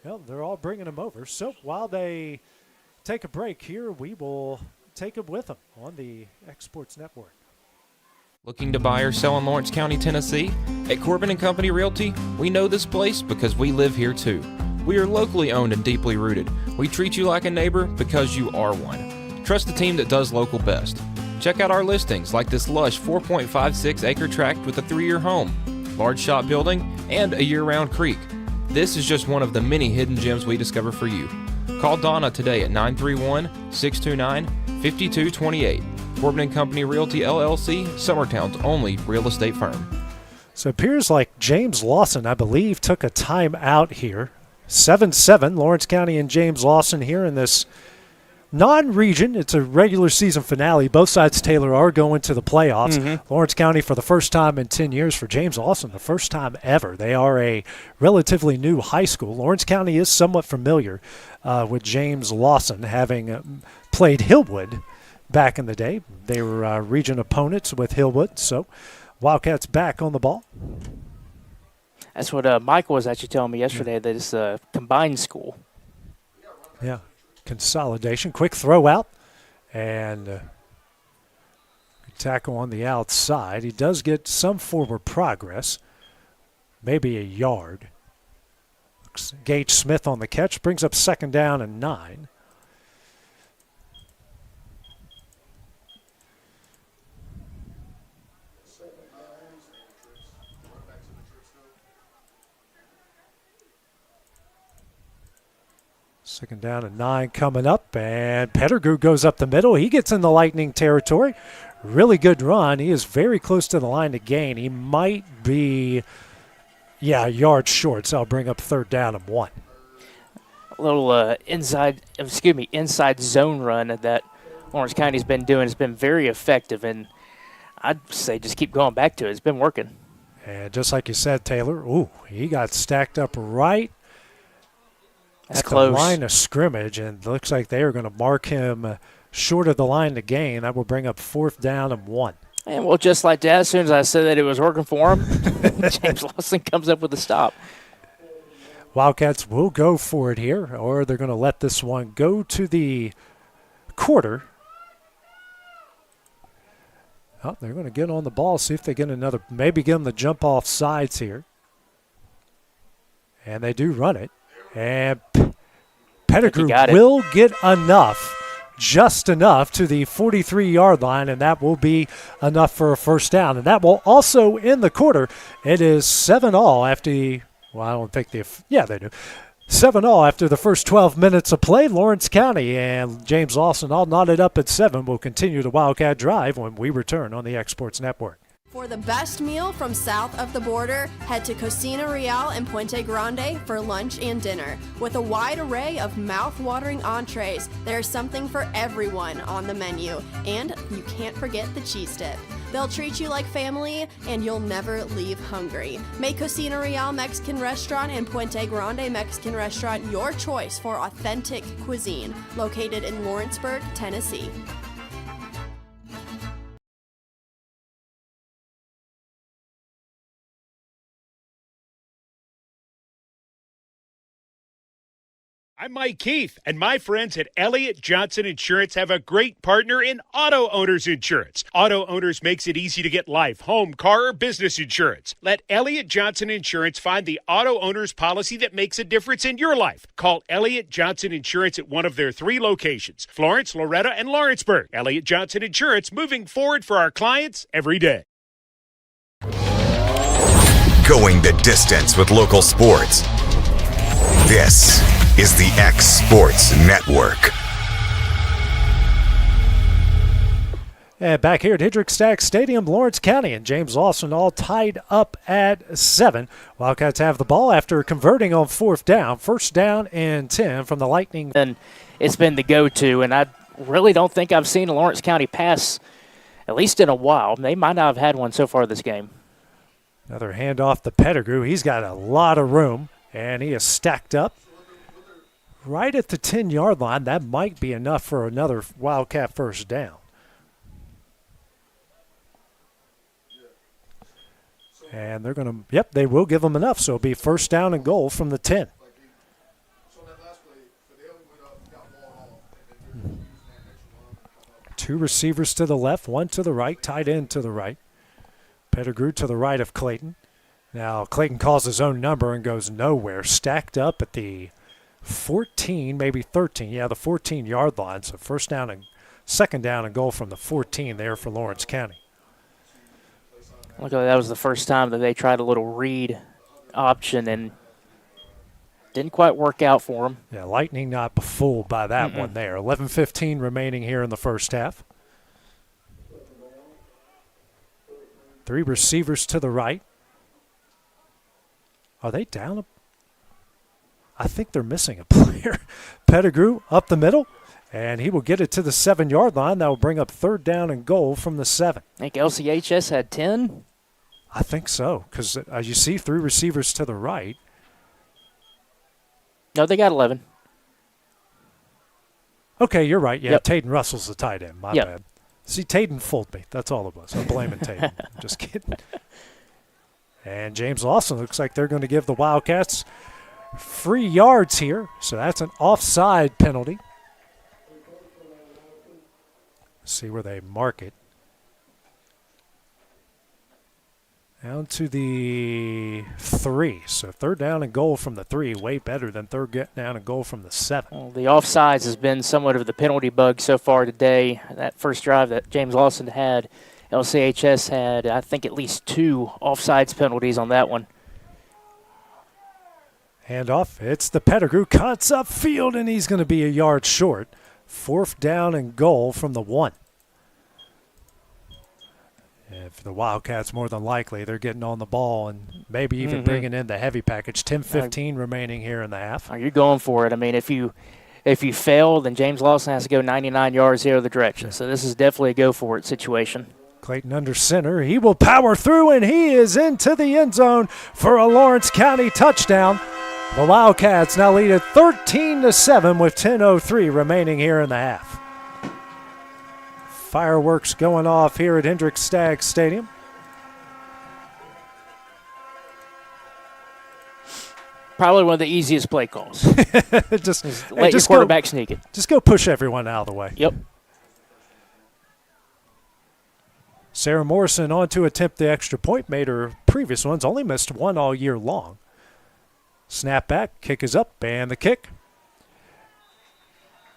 Speaker 6: Well, they're all bringing them over. So while they take a break here, we will take them with them on the X Sports Network.
Speaker 22: Looking to buy or sell in Lawrence County, Tennessee? At Corbin & Company Realty, we know this place because we live here too. We are locally owned and deeply rooted. We treat you like a neighbor because you are one. Trust the team that does local best. Check out our listings like this lush 4.56 acre tract with a 3-year home, large shop building, and a year-round creek. This is just one of the many hidden gems we discover for you. Call Donna today at 931-629-5228. Corbin & Company Realty LLC, Summertown's only real estate firm.
Speaker 6: So it appears like James Lawson, I believe, took a timeout here. 7-7, Lawrence County and James Lawson here in this non-region. It's a regular season finale. Both sides, Taylor, are going to the playoffs.
Speaker 21: Mm-hmm.
Speaker 6: Lawrence County for the first time in 10 years. For James Lawson, the first time ever. They are a relatively new high school. Lawrence County is somewhat familiar with James Lawson, having played Hillwood back in the day. They were region opponents with Hillwood. So Wildcats back on the ball.
Speaker 21: That's what Michael was actually telling me yesterday, that it's a combined school.
Speaker 6: Yeah, consolidation. Quick throw out and tackle on the outside. He does get some forward progress, maybe a yard. Gage Smith on the catch, brings up second down and 9. Second down and 9 coming up, and Pettigrew goes up the middle. He gets in the Lightning territory. Really good run. He is very close to the line to gain. He might be, a yard short, so I'll bring up third down and 1.
Speaker 21: A little inside zone run that Lawrence County's been doing has been very effective, and I'd say just keep going back to it. It's been working.
Speaker 6: And just like you said, Taylor, he got stacked up right at the line of scrimmage, and looks like they are going to mark him short of the line to gain. That will bring up fourth down and 1.
Speaker 21: And well, just like that, as soon as I said that it was working for him, James Lawson comes up with a stop.
Speaker 6: Wildcats will go for it here, or they're going to let this one go to the quarter. Oh, they're going to get on the ball, see if they get another, maybe get them the jump off sides here. And they do run it. And Pettigrew will get enough, just enough to the 43-yard line, and that will be enough for a first down. And that will also end the quarter. It is 7-all after the, I don't think they do. 7-all after the first 12 minutes of play. Lawrence County and James Lawson all knotted up at 7. Will continue the Wildcat drive when we return on the X-Sports Network.
Speaker 20: For the best meal from south of the border, head to Cocina Real and Puente Grande for lunch and dinner. With a wide array of mouth-watering entrees, there's something for everyone on the menu. And you can't forget the cheese dip. They'll treat you like family, and you'll never leave hungry. Make Cocina Real Mexican Restaurant and Puente Grande Mexican Restaurant your choice for authentic cuisine, located in Lawrenceburg, Tennessee.
Speaker 2: I'm Mike Keith, and my friends at Elliott Johnson Insurance have a great partner in Auto Owners Insurance. Auto Owners makes it easy to get life, home, car, or business insurance. Let Elliott Johnson Insurance find the Auto Owners policy that makes a difference in your life. Call Elliott Johnson Insurance at one of their 3 locations, Florence, Loretto, and Lawrenceburg. Elliott Johnson Insurance, moving forward for our clients every day.
Speaker 1: Going the distance with local sports. This is the X Sports Network.
Speaker 6: And back here at Hendrick Stack Stadium, Lawrence County and James Lawson all tied up at 7. Wildcats have the ball after converting on fourth down. First down and 10 from the Lightning.
Speaker 21: And it's been the go-to, and I really don't think I've seen a Lawrence County pass, at least in a while. They might not have had one so far this game.
Speaker 6: Another handoff to Pettigrew. He's got a lot of room, and he is stacked up right at the 10-yard line. That might be enough for another Wildcat first down. And they're going to, they will give them enough. So it'll be first down and goal from the 10. Two receivers to the left, one to the right, tight end to the right. Pettigrew to the right of Clayton. Now Clayton calls his own number and goes nowhere. Stacked up at the 14, maybe 13. Yeah, the 14-yard line. So second down and goal from the 14 there for Lawrence County.
Speaker 21: Look, that was the first time that they tried a little read option and didn't quite work out for them.
Speaker 6: Yeah, Lightning not fooled by that one there. 11:15 remaining here in the first half. 3 receivers to the right. Are they down? I think they're missing a player. Pettigrew up the middle, and he will get it to the 7-yard line. That will bring up third down and goal from the 7.
Speaker 21: I think LCHS had 10.
Speaker 6: I think so, because as you see, 3 receivers to the right.
Speaker 21: No, they got 11.
Speaker 6: Okay, you're right. Yeah, Taden Russell's the tight end. My bad. See, Taden fooled me. That's all it was. I'm blaming Taden. Just kidding. And James Lawson looks like they're going to give the Wildcats free yards here. So that's an offside penalty. See where they mark it. Down to the 3. So third down and goal from the 3. Way better than third down and goal from the 7.
Speaker 21: Well, the offsides has been somewhat of the penalty bug so far today. That first drive that James Lawson had, LCHS had, I think, at least 2 offsides penalties on that one.
Speaker 6: Handoff. It's the Pettigrew. Cuts upfield, and he's going to be a yard short. 4th down and goal from the 1. And for the Wildcats, more than likely, they're getting on the ball and maybe even bringing in the heavy package. 10-15 remaining here in the half.
Speaker 21: Are you going for it? I mean, if you fail, then James Lawson has to go 99 yards the other direction. So this is definitely a go-for-it situation.
Speaker 6: Clayton under center. He will power through, and he is into the end zone for a Lawrence County touchdown. The Wildcats now lead at 13-7 with 10:03 remaining here in the half. Fireworks going off here at Hendrick Staggs Stadium.
Speaker 21: Probably one of the easiest play calls.
Speaker 6: just
Speaker 21: let your quarterback sneak it.
Speaker 6: Just go push everyone out of the way.
Speaker 21: Yep.
Speaker 6: Sarah Morrison on to attempt the extra point. Made her previous ones. Only missed one all year long. Snap back. Kick is up. And the kick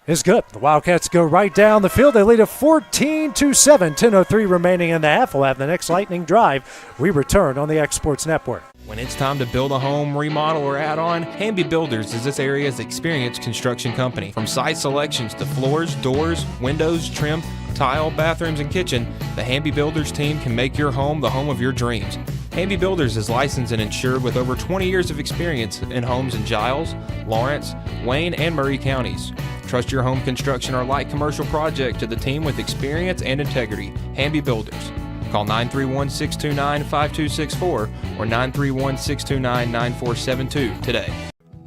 Speaker 6: is good. The Wildcats go right down the field. They lead at 14-7. 10:03 remaining in the half. We'll have the next lightning drive. We return on the X Sports Network.
Speaker 22: When it's time to build a home, remodel, or add on, Hamby Builders is this area's experienced construction company. From site selections to floors, doors, windows, trim, tile, bathrooms, and kitchen, the Hamby Builders team can make your home the home of your dreams. Hamby Builders is licensed and insured with over 20 years of experience in homes in Giles, Lawrence, Wayne, and Murray counties. Trust your home construction or light commercial project to the team with experience and integrity. Hamby Builders. Call 931-629-5264 or 931-629-9472 today.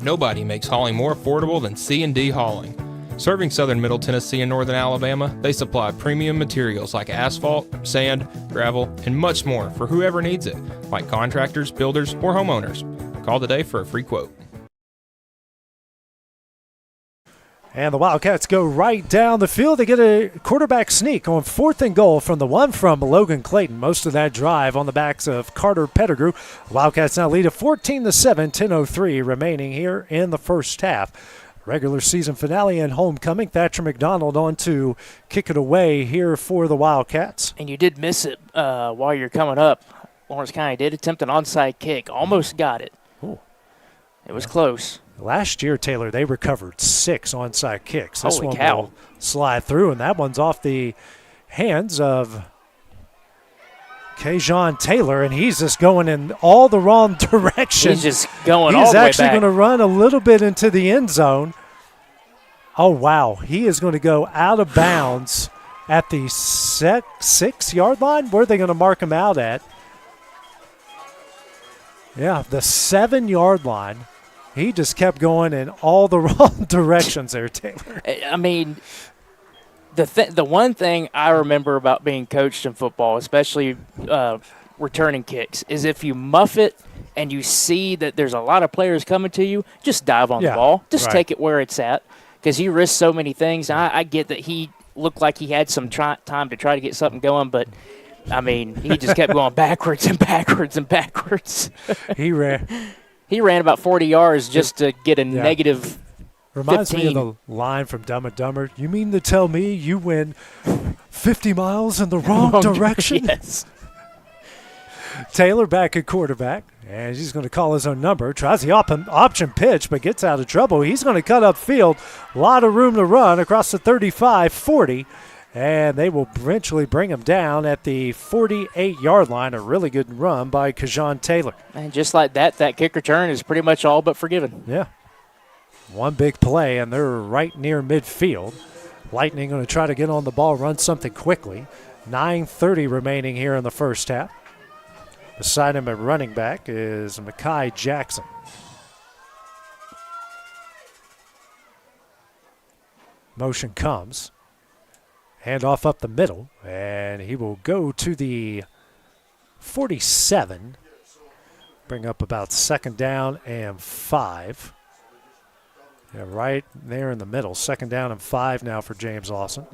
Speaker 22: Nobody makes hauling more affordable than C&D Hauling. Serving southern Middle Tennessee and northern Alabama, they supply premium materials like asphalt, sand, gravel, and much more for whoever needs it, like contractors, builders, or homeowners. Call today for a free quote.
Speaker 6: And the Wildcats go right down the field. They get a quarterback sneak on 4th and goal from the 1 from Logan Clayton. Most of that drive on the backs of Carter Pettigrew. The Wildcats now lead at 14-7, 10:03 remaining here in the first half. Regular season finale and homecoming. Thatcher McDonald on to kick it away here for the Wildcats.
Speaker 21: And you did miss it while you're coming up. Lawrence County did attempt an onside kick. Almost got it.
Speaker 6: Ooh.
Speaker 21: It was close.
Speaker 6: Last year, Taylor, they recovered 6 onside kicks. This
Speaker 21: Holy
Speaker 6: one
Speaker 21: cow.
Speaker 6: will slide through, and that one's off the hands of Kajon Taylor, and he's just going in all the wrong directions.
Speaker 21: He's just going all the way back.
Speaker 6: He's actually going to run a little bit into the end zone. Oh, wow. He is going to go out of bounds at the 6-yard line. Where are they going to mark him out at? Yeah, the 7-yard line. He just kept going in all the wrong directions there, Taylor.
Speaker 21: I mean, the one thing I remember about being coached in football, especially returning kicks, is if you muff it and you see that there's a lot of players coming to you, just dive on the ball. Just take it where it's at, because you risk so many things. I get that he looked like he had some time to try to get something going, but I mean, he just kept going backwards and backwards and backwards.
Speaker 6: He ran
Speaker 21: about 40 yards just to get a negative
Speaker 6: Reminds
Speaker 21: 15.
Speaker 6: me of the line from Dumb and Dumber. You mean to tell me you went 50 miles in the wrong direction?
Speaker 21: Yes.
Speaker 6: Taylor back at quarterback, and he's going to call his own number. Tries the option pitch, but gets out of trouble. He's going to cut upfield. A lot of room to run across the 35-40. And they will eventually bring him down at the 48-yard line. A really good run by Kajon Taylor.
Speaker 21: And just like that kick return is pretty much all but forgiven.
Speaker 6: Yeah. One big play, and they're right near midfield. Lightning going to try to get on the ball, run something quickly. 9:30 remaining here in the first half. Beside him at running back is Mekhi Jackson. Motion comes. Handoff up the middle, and he will go to the 47. Bring up about 2nd down and 5. Yeah, right there in the middle. 2nd down and 5 now for James Lawson.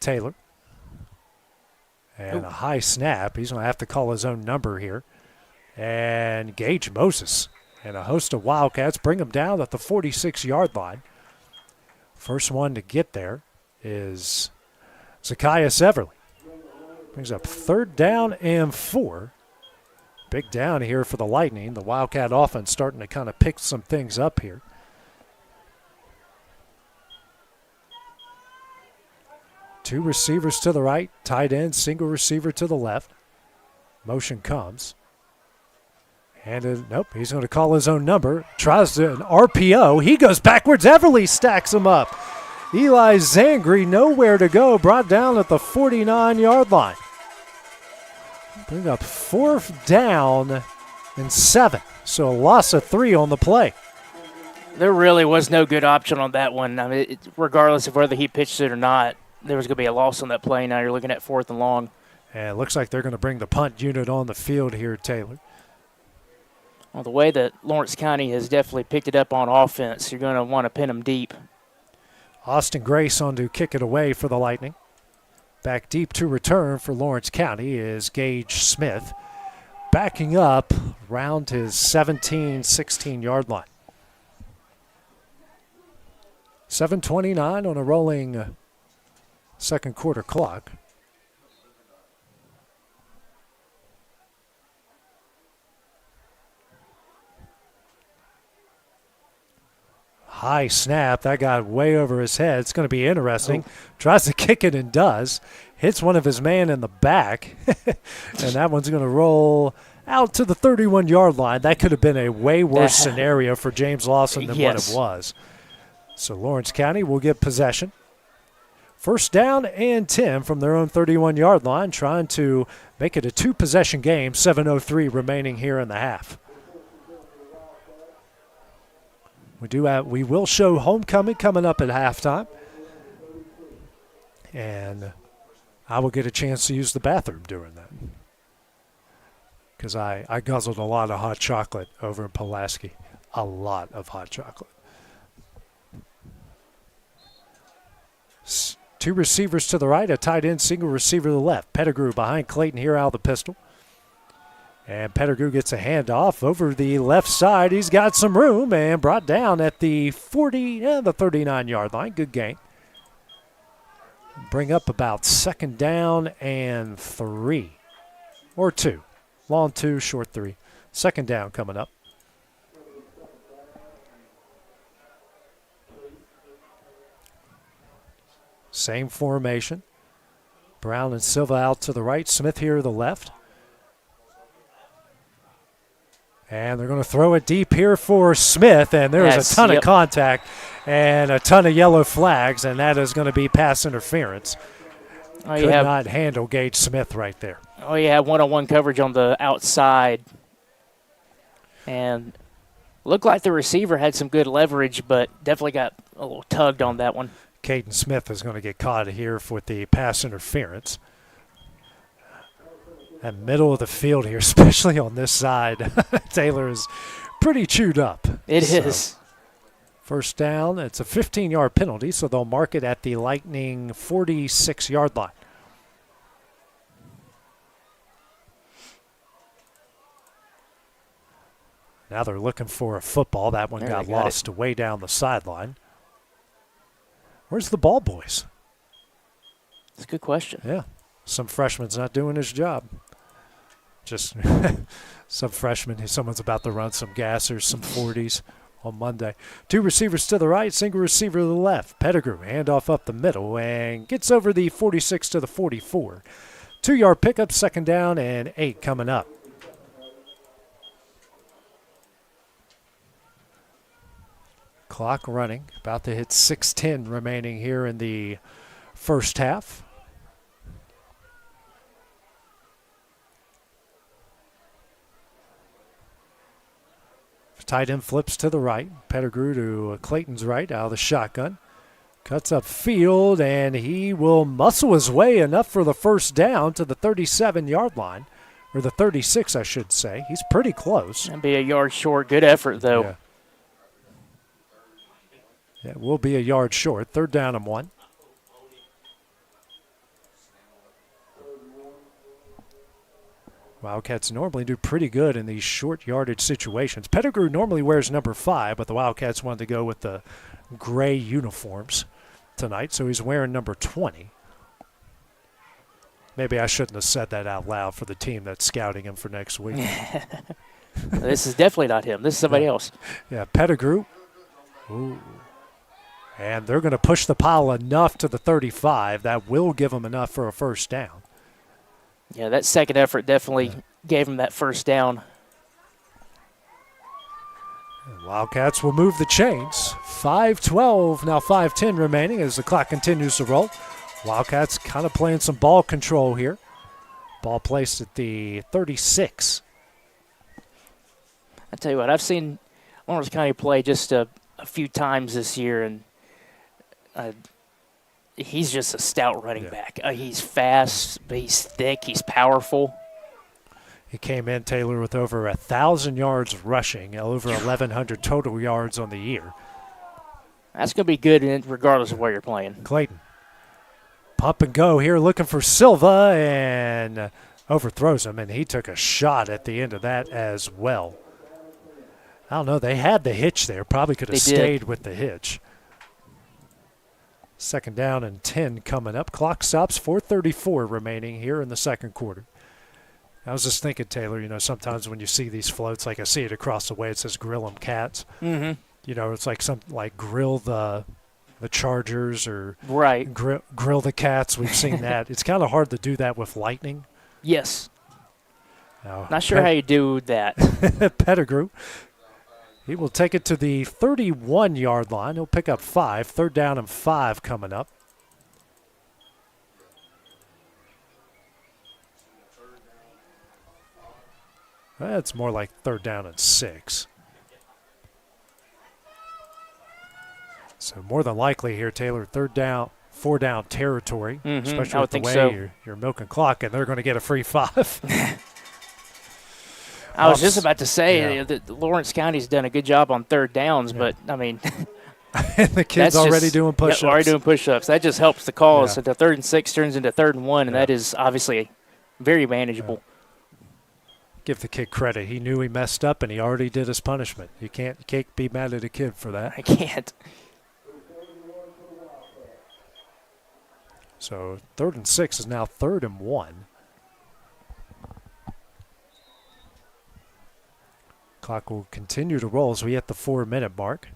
Speaker 6: Taylor. And a high snap. He's going to have to call his own number here. And Gage Moses and a host of Wildcats bring him down at the 46-yard line. First one to get there is Zacchaeus Everly brings up 3rd down and 4. Big down here for the Lightning. The Wildcat offense starting to kind of pick some things up here. Two receivers to the right, tight end, single receiver to the left. Motion comes. And nope, he's going to call his own number. Tries to an RPO. He goes backwards. Everly stacks him up. Eli Zangri nowhere to go. Brought down at the 49-yard line. Bring up 4th down and 7. So a loss of 3 on the play.
Speaker 21: There really was no good option on that one. I mean, regardless of whether he pitched it or not, there was going to be a loss on that play. Now you're looking at 4th and long.
Speaker 6: And it looks like they're going to bring the punt unit on the field here, Taylor.
Speaker 21: Well, the way that Lawrence County has definitely picked it up on offense, you're going to want to pin them deep.
Speaker 6: Austin Grace on to kick it away for the Lightning. Back deep to return for Lawrence County is Gage Smith. Backing up around his 17, 16-yard line. 7:29 on a rolling second quarter clock. High snap. That got way over his head. It's going to be interesting. Tries to kick it and does. Hits one of his man in the back. And that one's going to roll out to the 31-yard line. That could have been a way worse scenario for James Lawson than what it was. So Lawrence County will get possession. 1st down and 10 from their own 31-yard line, trying to make it a 2-possession game. 7:03 remaining here in the half. We will show homecoming coming up at halftime. And I will get a chance to use the bathroom during that. Because I guzzled a lot of hot chocolate over in Pulaski. A lot of hot chocolate. 2 receivers to the right, a tight end, single receiver to the left. Pettigrew behind Clayton here out of the pistol. And Pettigrew gets a handoff over the left side. He's got some room and brought down at the 39-yard line. Good gain. Bring up about 2nd down and 3. Or 2. Long 2, short 3. 2nd down coming up. Same formation. Brown and Silva out to the right. Smith here to the left. And they're going to throw it deep here for Smith, and there's a ton of contact and a ton of yellow flags, and that is going to be pass interference. Could not handle Gage Smith right there.
Speaker 21: Oh, you have one-on-one coverage on the outside. And looked like the receiver had some good leverage, but definitely got a little tugged on that one.
Speaker 6: Caden Smith is going to get caught here with the pass interference. That middle of the field here, especially on this side, Taylor is pretty chewed up.
Speaker 21: It is.
Speaker 6: 1st down. It's a 15-yard penalty, so they'll mark it at the Lightning 46-yard line. Now they're looking for a football. That one got lost way down the sideline. Where's the ball boys?
Speaker 21: That's a good question.
Speaker 6: Yeah. Some freshman's not doing his job. Just some freshman. Someone's about to run some gassers, some 40s on Monday. 2 receivers to the right, single receiver to the left. Pettigrew, handoff up the middle, and gets over the 46 to the 44. 2-yard pickup, 2nd down, and 8 coming up. Clock running, about to hit 6:10 remaining here in the first half. Tight end flips to the right. Pettigrew to Clayton's right out of the shotgun. Cuts up field, and he will muscle his way enough for the 1st down to the 37-yard line. Or the 36, I should say. He's pretty close.
Speaker 21: That'd be a yard short. Good effort, though.
Speaker 6: Yeah. It will be a yard short. 3rd down and 1. Wildcats normally do pretty good in these short yardage situations. Pettigrew normally wears number 5, but the Wildcats wanted to go with the gray uniforms tonight, so he's wearing number 20. Maybe I shouldn't have said that out loud for the team that's scouting him for next week.
Speaker 21: This is definitely not him. This is somebody else.
Speaker 6: Yeah, Pettigrew. Ooh. And they're going to push the pile enough to the 35. That will give them enough for a first down.
Speaker 21: Yeah, that second effort definitely gave him that first down.
Speaker 6: And Wildcats will move the chains. 5:12, now 5:10 remaining as the clock continues to roll. Wildcats kind of playing some ball control here. Ball placed at the 36.
Speaker 21: I tell you what, I've seen Lawrence County play just a few times this year, and he's just a stout running back. He's fast, he's thick, he's powerful.
Speaker 6: He came in, Taylor, with over 1,000 yards rushing, over 1,100 total yards on the year.
Speaker 21: That's going to be good regardless of where you're playing.
Speaker 6: Clayton. Pump and go here, looking for Silva, and overthrows him, and he took a shot at the end of that as well. I don't know. They had the hitch there. Probably could have stayed with the hitch. Second down and 10 coming up. Clock stops, 4:34 remaining here in the second quarter. I was just thinking, Taylor, sometimes when you see these floats, like I see it across the way, it says grill 'em cats.
Speaker 21: Mm-hmm.
Speaker 6: It's like something like grill the Chargers or grill the Cats. We've seen that. It's kind of hard to do that with lightning.
Speaker 21: Yes.
Speaker 6: No.
Speaker 21: Not sure how you do that.
Speaker 6: Pettigrew. He will take it to the 31-yard line. He'll pick up 5. Third down and 5 coming up. That's more like third down and 6. So more than likely here, Taylor, 4 down territory, especially with the way you're milking clock, and they're going to get a free 5.
Speaker 21: I was just about to say that Lawrence County's done a good job on third downs, but, I mean.
Speaker 6: the kid's already doing push-ups.
Speaker 21: Already doing push-ups. That just helps the cause. So the 3rd and 6 turns into 3rd and 1, and that is obviously very manageable.
Speaker 6: Give the kid credit. He knew he messed up, and he already did his punishment. You can't be mad at a kid for that.
Speaker 21: I can't.
Speaker 6: So 3rd and 6 is now 3rd and 1. Clock will continue to roll as we hit the 4-minute mark.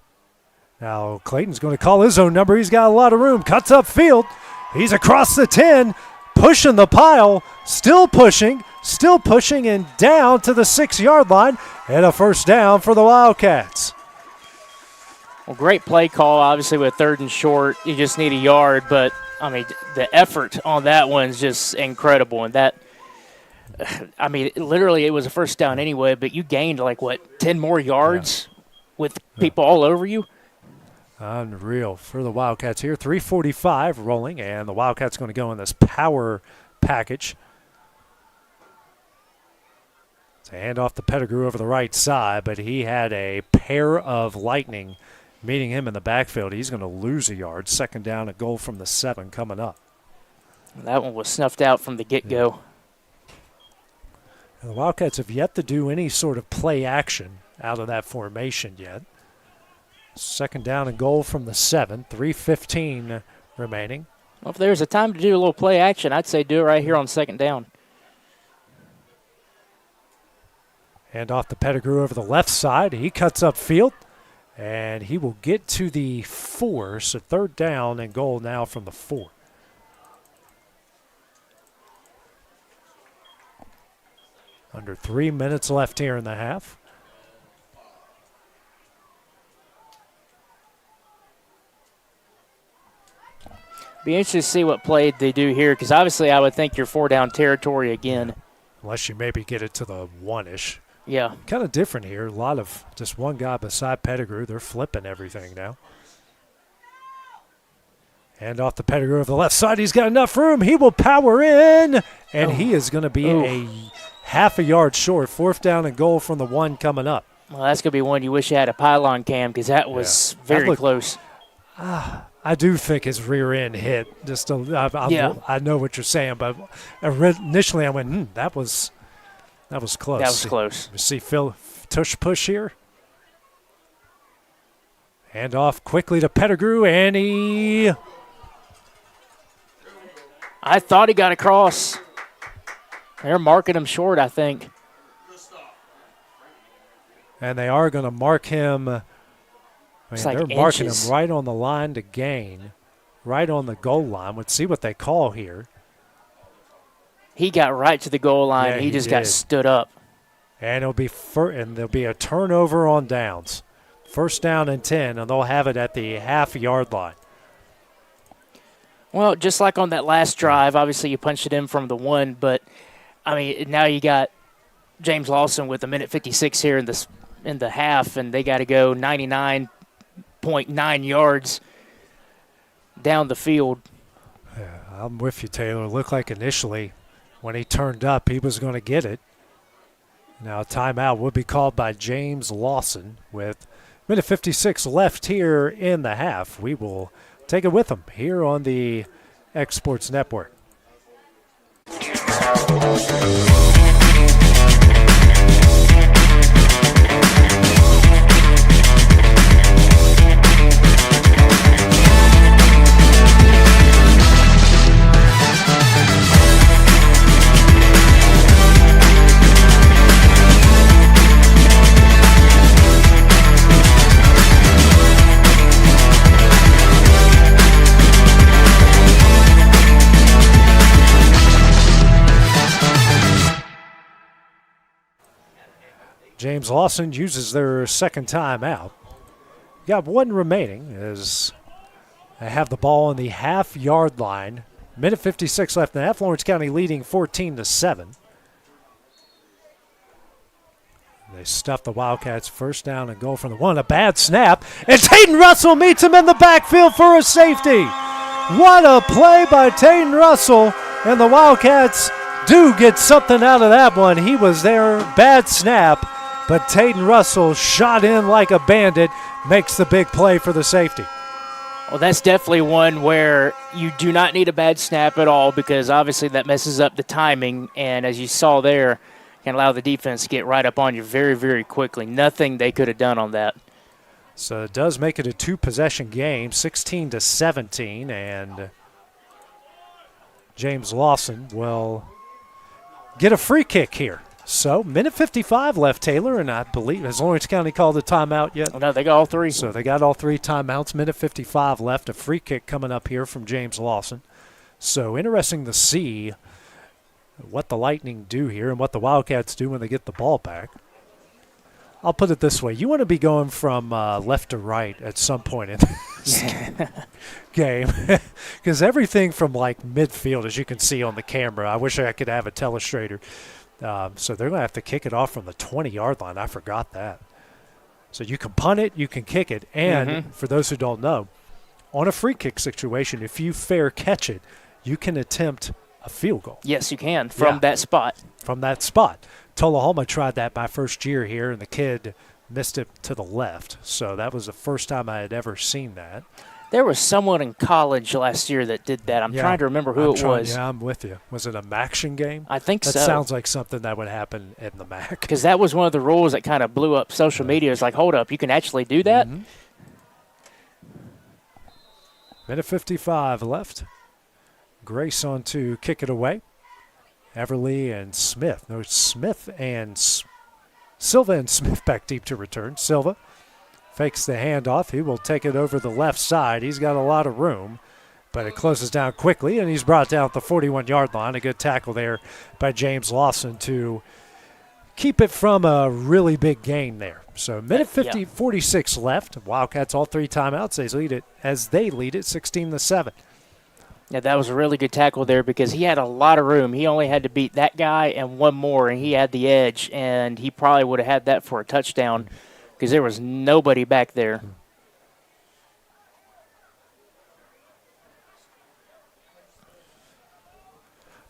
Speaker 6: Now Clayton's going to call his own number. He's got a lot of room. Cuts up field. He's across the 10, pushing the pile, still pushing, and down to the 6-yard line, and a first down for the Wildcats.
Speaker 21: Well, great play call, obviously, with 3rd and short. You just need a yard, but, I mean, the effort on that one's just incredible. And that, I mean, literally it was a first down anyway, but you gained, 10 more yards with people all over you?
Speaker 6: Unreal for the Wildcats here. 3:45 rolling, and the Wildcats going to go in this power package. To hand off the Pettigrew over the right side, but he had a pair of lightning meeting him in the backfield. He's going to lose a yard. Second down, a goal from the 7 coming up.
Speaker 21: That one was snuffed out from the get-go.
Speaker 6: The Wildcats have yet to do any sort of play action out of that formation yet. Second down and goal from the 7, 3:15 remaining.
Speaker 21: Well, if there's a time to do a little play action, I'd say do it right here on second down.
Speaker 6: Hand off the Pettigrew over the left side. He cuts up field, and he will get to the 4. So 3rd down and goal now from the 4. Under 3 minutes left here in the half.
Speaker 21: Be interested to see what play they do here, because obviously I would think you're 4-down territory again.
Speaker 6: Unless you maybe get it to the 1-ish.
Speaker 21: Yeah.
Speaker 6: Kind of different here. A lot of just one guy beside Pettigrew. They're flipping everything now. Hand off the Pettigrew of the left side. He's got enough room. He will power in, and he is going to be a half a yard short. 4th down and goal from the 1 coming up.
Speaker 21: Well, that's going to be one you wish you had a pylon cam, because that was very close.
Speaker 6: I do think his rear end hit. I know what you're saying, but initially I went, that was close.
Speaker 21: That was close.
Speaker 6: You see Phil tush push here. Hand off quickly to Pettigrew, and
Speaker 21: I thought he got across. They're marking him short, I think.
Speaker 6: And they are going to mark him. They're marking him right on the line to gain, right on the goal line. Let's see what they call here.
Speaker 21: He got right to the goal line.
Speaker 6: Yeah,
Speaker 21: he just got stood up.
Speaker 6: And there'll be a turnover on downs. First down and 10, and they'll have it at the half-yard line.
Speaker 21: Well, just like on that last drive, obviously you punched it in from the 1, but, now you got James Lawson with a minute 56 here in the half, and they got to go 99.9 yards down the field.
Speaker 6: Yeah, I'm with you, Taylor. It looked like initially when he turned up, he was going to get it. Now a timeout will be called by James Lawson with minute 56 left here in the half. We will take it with him here on the X Sports Network. James Lawson uses their second time out. Got one remaining as they have the ball on the half-yard line. Minute 56 left in the half. Lawrence County leading 14-7. They stuff the Wildcats first down and goal from the 1. A bad snap. And Tayden Russell meets him in the backfield for a safety. What a play by Tayden Russell. And the Wildcats do get something out of that one. He was there. Bad snap. But Tayden Russell shot in like a bandit, makes the big play for the safety.
Speaker 21: Well, that's definitely one where you do not need a bad snap at all because obviously that messes up the timing. And as you saw there, can allow the defense to get right up on you very, very quickly. Nothing they could have done on that.
Speaker 6: So it does make it a two-possession game, 16-17. And James Lawson will get a free kick here. So, minute 55 left, Taylor, and I believe, has Lawrence County called a timeout yet?
Speaker 21: Oh, no, they got all three.
Speaker 6: So they got all three timeouts. Minute 55 left, a free kick coming up here from James Lawson. So, interesting to see what the Lightning do here and what the Wildcats do when they get the ball back. I'll put it this way. You want to be going from left to right at some point in this game because everything from, like, midfield, as you can see on the camera, I wish I could have a telestrator. So they're going to have to kick it off from the 20-yard line. I forgot that. So you can punt it, you can kick it, and for those who don't know, on a free kick situation, if you fair catch it, you can attempt a field goal.
Speaker 21: Yes, you can from that spot.
Speaker 6: From that spot. Tullahoma tried that my first year here, and the kid missed it to the left. So that was the first time I had ever seen that.
Speaker 21: There was someone in college last year that did that. I'm trying to remember who it was.
Speaker 6: Yeah, I'm with you. Was it a MACtion game?
Speaker 21: I think so.
Speaker 6: That sounds like something that would happen in the MAC.
Speaker 21: Because that was one of the rules that kind of blew up social media. It's like, hold up, you can actually do that?
Speaker 6: Minute 55 left. Grace on to kick it away. Everly and Smith. No, Smith and Silva and Smith back deep to return. Silva fakes the handoff. He will take it over the left side. He's got a lot of room, but it closes down quickly, and he's brought down at the 41-yard line. A good tackle there by James Lawson to keep it from a really big gain there. So minute 46 left. Wildcats all three timeouts. They lead it 16-7.
Speaker 21: Yeah, that was a really good tackle there because he had a lot of room. He only had to beat that guy and one more, and he had the edge, and he probably would have had that for a touchdown because there was nobody back there.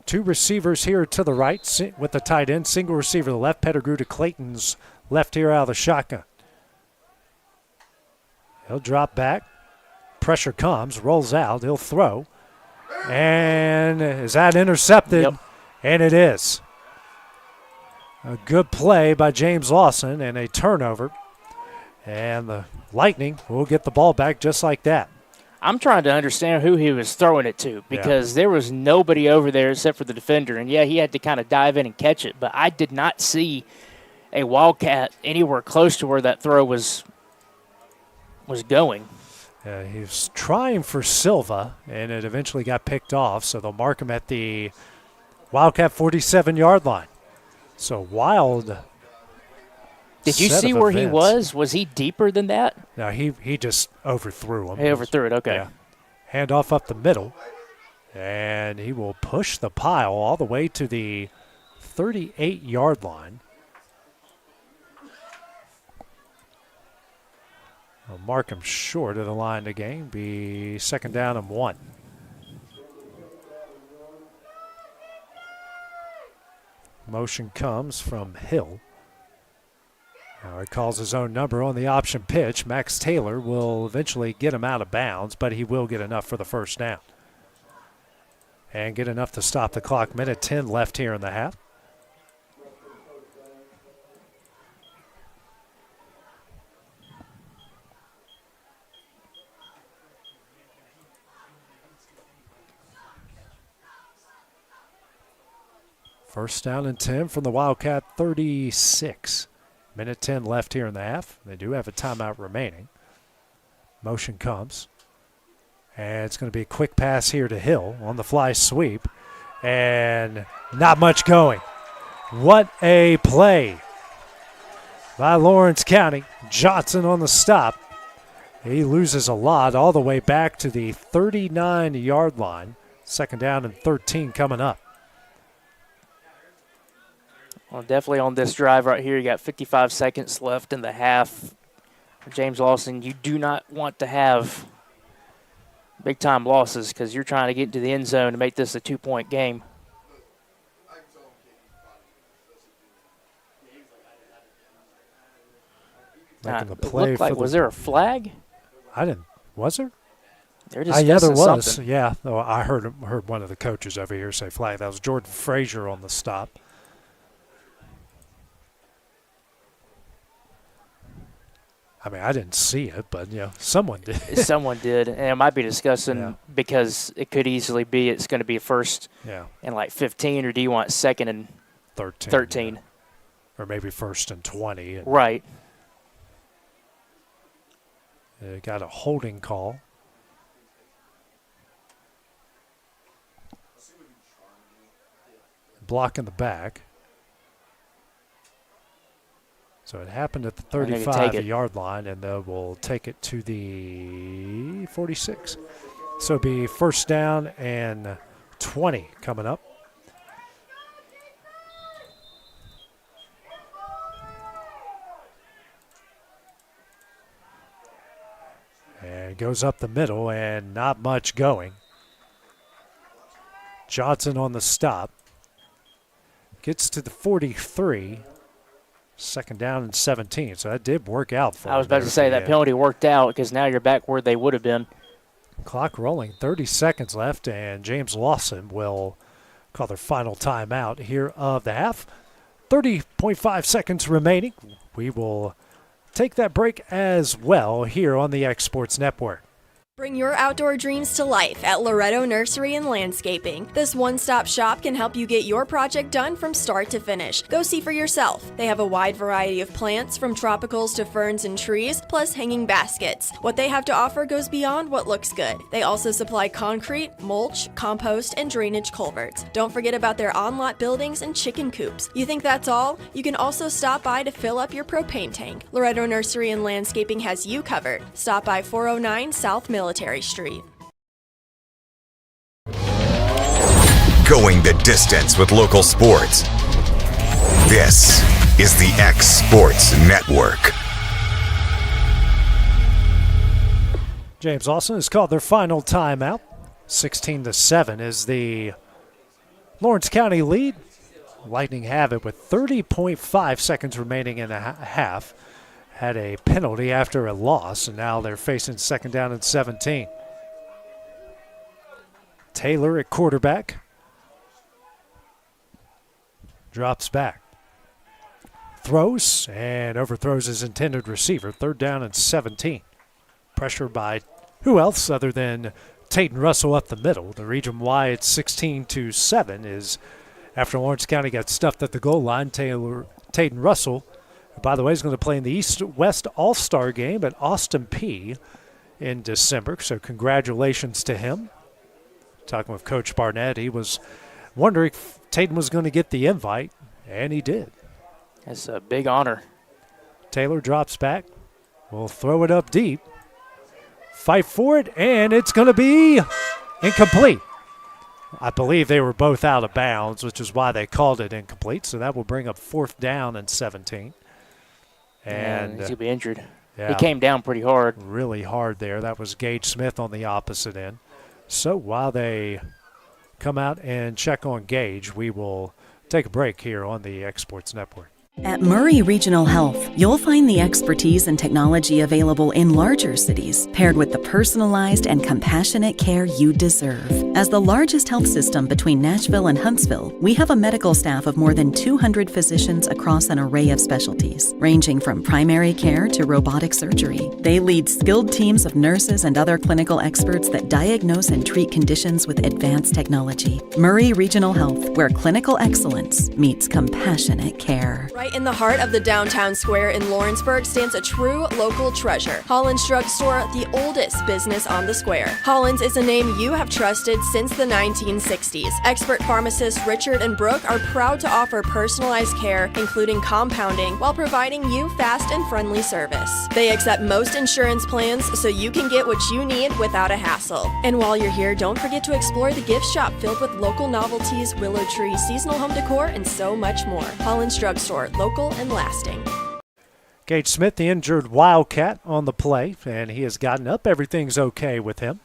Speaker 6: Two receivers here to the right with the tight end. Single receiver to the left. Pettigrew to Clayton's left here out of the shotgun. He'll drop back. Pressure comes, rolls out. He'll throw. And is that intercepted?
Speaker 21: Yep.
Speaker 6: And it is. A good play by James Lawson and a turnover. And the Lightning will get the ball back just like that.
Speaker 21: I'm trying to understand who he was throwing it to because there was nobody over there except for the defender. And, he had to kind of dive in and catch it. But I did not see a Wildcat anywhere close to where that throw was going.
Speaker 6: He was trying for Silva, and it eventually got picked off. So they'll mark him at the Wildcat 47-yard line. So Wild.
Speaker 21: Did you see where he was? Was he deeper than that?
Speaker 6: No, he just overthrew him.
Speaker 21: He overthrew it, okay.
Speaker 6: Yeah. Handoff up the middle, and he will push the pile all the way to the 38-yard line. I'll mark him short of the line of game, be 2nd down and 1. Motion comes from Hill. Now he calls his own number on the option pitch. Max Taylor will eventually get him out of bounds, but he will get enough for the first down. And get enough to stop the clock. Minute 10 left here in the half. First down and 10 from the Wildcat 36. Minute 10 left here in the half. They do have a timeout remaining. Motion comes. And it's going to be a quick pass here to Hill on the fly sweep. And not much going. What a play by Lawrence County. Johnson on the stop. He loses a lot all the way back to the 39-yard line. 2nd down and 13 coming up.
Speaker 21: Well, definitely on this drive right here, you got 55 seconds left in the half. James Lawson, you do not want to have big-time losses because you're trying to get into the end zone to make this a 2-point game.
Speaker 6: Making the play for
Speaker 21: was there a flag?
Speaker 6: I didn't. Was there?
Speaker 21: They're just
Speaker 6: yeah, there was.
Speaker 21: something.
Speaker 6: Yeah, though I heard one of the coaches over here say flag. That was Jordan Frazier on the stop. I mean, I didn't see it, but, someone did.
Speaker 21: Someone did, and it might be discussing because it could easily be it's going to be first and like 15, or do you want 2nd and 13?
Speaker 6: Yeah. Or maybe 1st and 20.
Speaker 21: Right.
Speaker 6: Got a holding call. Block in the back. So it happened at the 35-yard line, and they will take it to the 46. So it'll be 1st down and 20 coming up. And it goes up the middle, and not much going. Johnson on the stop. Gets to the 43. 2nd down and 17, so that did work out for him.
Speaker 21: I was about to say that penalty worked out because now you're back where they would have been.
Speaker 6: Clock rolling, 30 seconds left, and James Lawson will call their final timeout here of the half. 30.5 seconds remaining. We will take that break as well here on the X Sports Network.
Speaker 20: Bring your outdoor dreams to life at Loretto Nursery and Landscaping. This one-stop shop can help you get your project done from start to finish. Go see for yourself. They have a wide variety of plants, from tropicals to ferns and trees, plus hanging baskets. What they have to offer goes beyond what looks good. They also supply concrete, mulch, compost, and drainage culverts. Don't forget about their on-lot buildings and chicken coops. You think that's all? You can also stop by to fill up your propane tank. Loretto Nursery and Landscaping has you covered. Stop by 409 South Military Street.
Speaker 1: Going the distance with local sports. This is the X Sports Network.
Speaker 6: James Lawson has called their final timeout. 16-7 is the Lawrence County lead. Lightning have it with 30.5 seconds remaining in the half. Had a penalty after a loss, and now they're facing 2nd down and 17. Taylor at quarterback. Drops back. Throws and overthrows his intended receiver. 3rd down and 17. Pressure by who else other than Tatum Russell up the middle? The region-wide 16-7 is after Lawrence County got stuffed at the goal line. Tatum Russell, who, by the way, is going to play in the East-West All-Star game at Austin Peay in December, so congratulations to him. Talking with Coach Barnett, he was wondering if Tatum was going to get the invite, and he did.
Speaker 21: That's a big honor.
Speaker 6: Taylor drops back. Will throw it up deep. Fight for it, and it's going to be incomplete. I believe they were both out of bounds, which is why they called it incomplete. So that will bring up 4th down and 17. And
Speaker 21: he's going to be injured.
Speaker 6: Yeah,
Speaker 21: he came down pretty hard.
Speaker 6: Really hard there. That was Gage Smith on the opposite end. So while they come out and check on Gage, we will take a break here on the Exports Network.
Speaker 3: At Murray Regional Health, you'll find the expertise and technology available in larger cities, paired with the personalized and compassionate care you deserve. As the largest health system between Nashville and Huntsville, we have a medical staff of more than 200 physicians across an array of specialties, ranging from primary care to robotic surgery. They lead skilled teams of nurses and other clinical experts that diagnose and treat conditions with advanced technology. Murray Regional Health, where clinical excellence meets compassionate care.
Speaker 20: Right in the heart of the downtown square in Lawrenceburg stands a true local treasure. Holland's Drugstore, the oldest business on the square. Holland's is a name you have trusted since the 1960s. Expert pharmacists Richard and Brooke are proud to offer personalized care, including compounding, while providing you fast and friendly service. They accept most insurance plans so you can get what you need without a hassle. And while you're here, don't forget to explore the gift shop filled with local novelties, willow tree, seasonal home decor, and so much more. Holland's Drugstore, local and lasting.
Speaker 6: Gage Smith, the injured Wildcat, on the play, and he has gotten up. Everything's okay with him.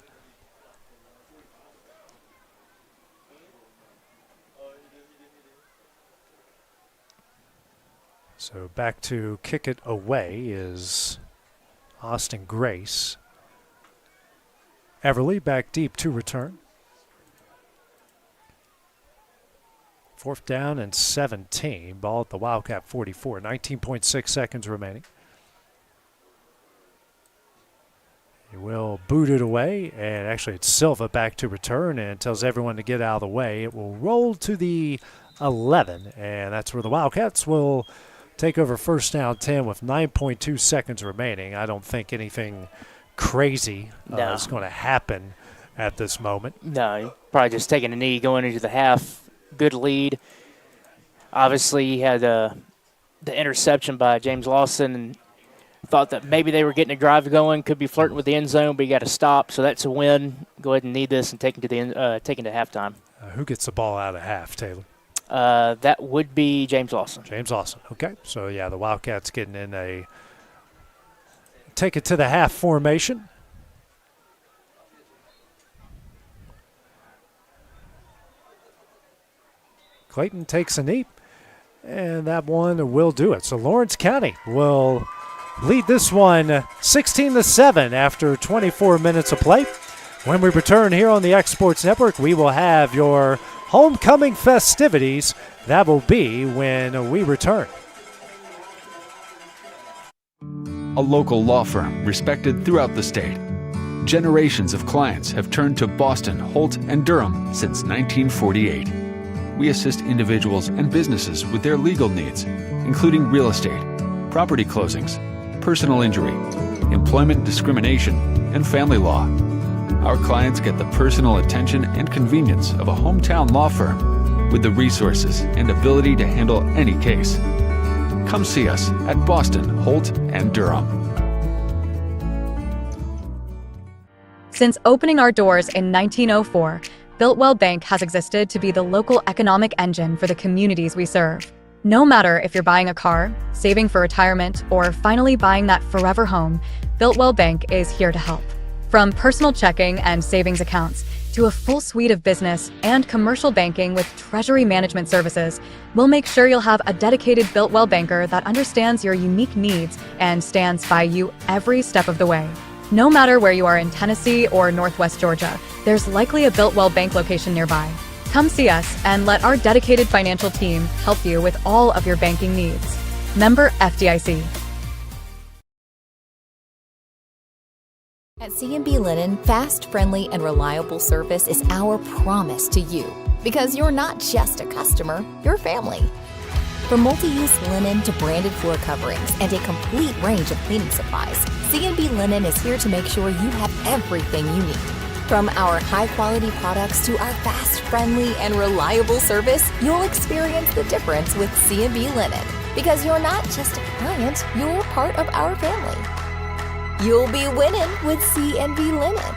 Speaker 6: So back to kick it away is Austin Grace. Everly back deep to return. 4th down and 17. Ball at the Wildcat 44. 19.6 seconds remaining. He will boot it away, and actually it's Silva back to return and tells everyone to get out of the way. It will roll to the 11, and that's where the Wildcats will take over 1st down 10 with 9.2 seconds remaining. I don't think anything crazy is going to happen at this moment.
Speaker 21: No, probably just taking a knee going into the half. Good lead. Obviously, he had the interception by James Lawson and thought that maybe they were getting a drive going, could be flirting with the end zone, but he got to stop. So that's a win. Go ahead and need this and take him to halftime.
Speaker 6: Who gets the ball out of half, Taylor?
Speaker 21: That would be James Lawson.
Speaker 6: James Lawson. Okay. So, yeah, the Wildcats getting in a take it to the half formation. Clayton takes a knee, and that one will do it. So Lawrence County will lead this one 16-7 after 24 minutes of play. When we return here on the Exports Network, we will have your homecoming festivities. That will be when we return.
Speaker 5: A local law firm respected throughout the state. Generations of clients have turned to Boston, Holt, and Durham since 1948. We assist individuals and businesses with their legal needs, including real estate, property closings, personal injury, employment discrimination, and family law. Our clients get the personal attention and convenience of a hometown law firm with the resources and ability to handle any case. Come see us at Boston, Holt, and Durham.
Speaker 10: Since opening our doors in 1904, Builtwell Bank has existed to be the local economic engine for the communities we serve. No matter if you're buying a car, saving for retirement, or finally buying that forever home, Builtwell Bank is here to help. From personal checking and savings accounts to a full suite of business and commercial banking with treasury management services, we'll make sure you'll have a dedicated Builtwell banker that understands your unique needs and stands by you every step of the way. No matter where you are in Tennessee or Northwest Georgia, there's likely a Builtwell Bank location nearby. Come see us and let our dedicated financial team help you with all of your banking needs. Member FDIC.
Speaker 11: At C&B Linen, fast, friendly, and reliable service is our promise to you. Because you're not just a customer, you're family. From multi-use linen to branded floor coverings and a complete range of cleaning supplies, C&B Linen is here to make sure you have everything you need. From our high-quality products to our fast, friendly, and reliable service, you'll experience the difference with C&B Linen. Because you're not just a client, you're part of our family. You'll be winning with C&B Linen.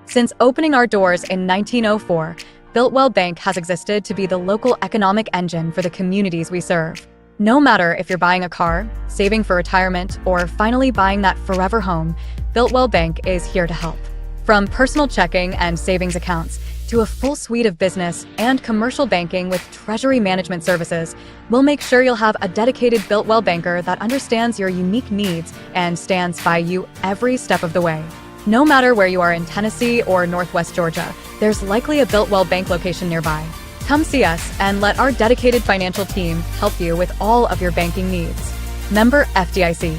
Speaker 10: Since opening our doors in 1904, Builtwell Bank has existed to be the local economic engine for the communities we serve. No matter if you're buying a car, saving for retirement, or finally buying that forever home, Builtwell Bank is here to help. From personal checking and savings accounts to a full suite of business and commercial banking with treasury management services, we'll make sure you'll have a dedicated Builtwell banker that understands your unique needs and stands by you every step of the way. No matter where you are in Tennessee or Northwest Georgia, there's likely a Builtwell Bank location nearby. Come see us and let our dedicated financial team help you with all of your banking needs. Member FDIC.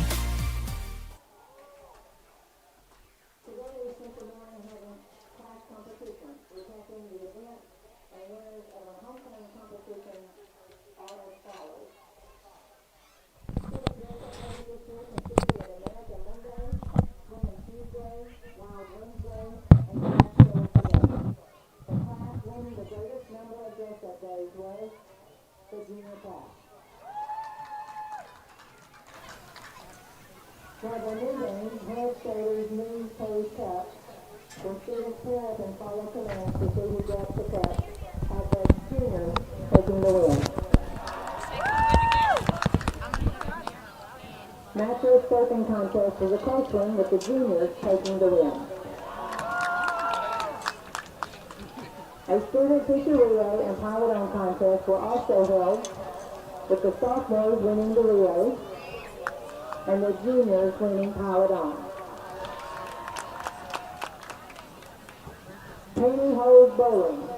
Speaker 4: Natural surfing contest was a close one with the juniors taking the win. A student teacher relay and pilot on contest were also held, with the sophomores winning the relay and the juniors winning pilot on. Penny hose bowling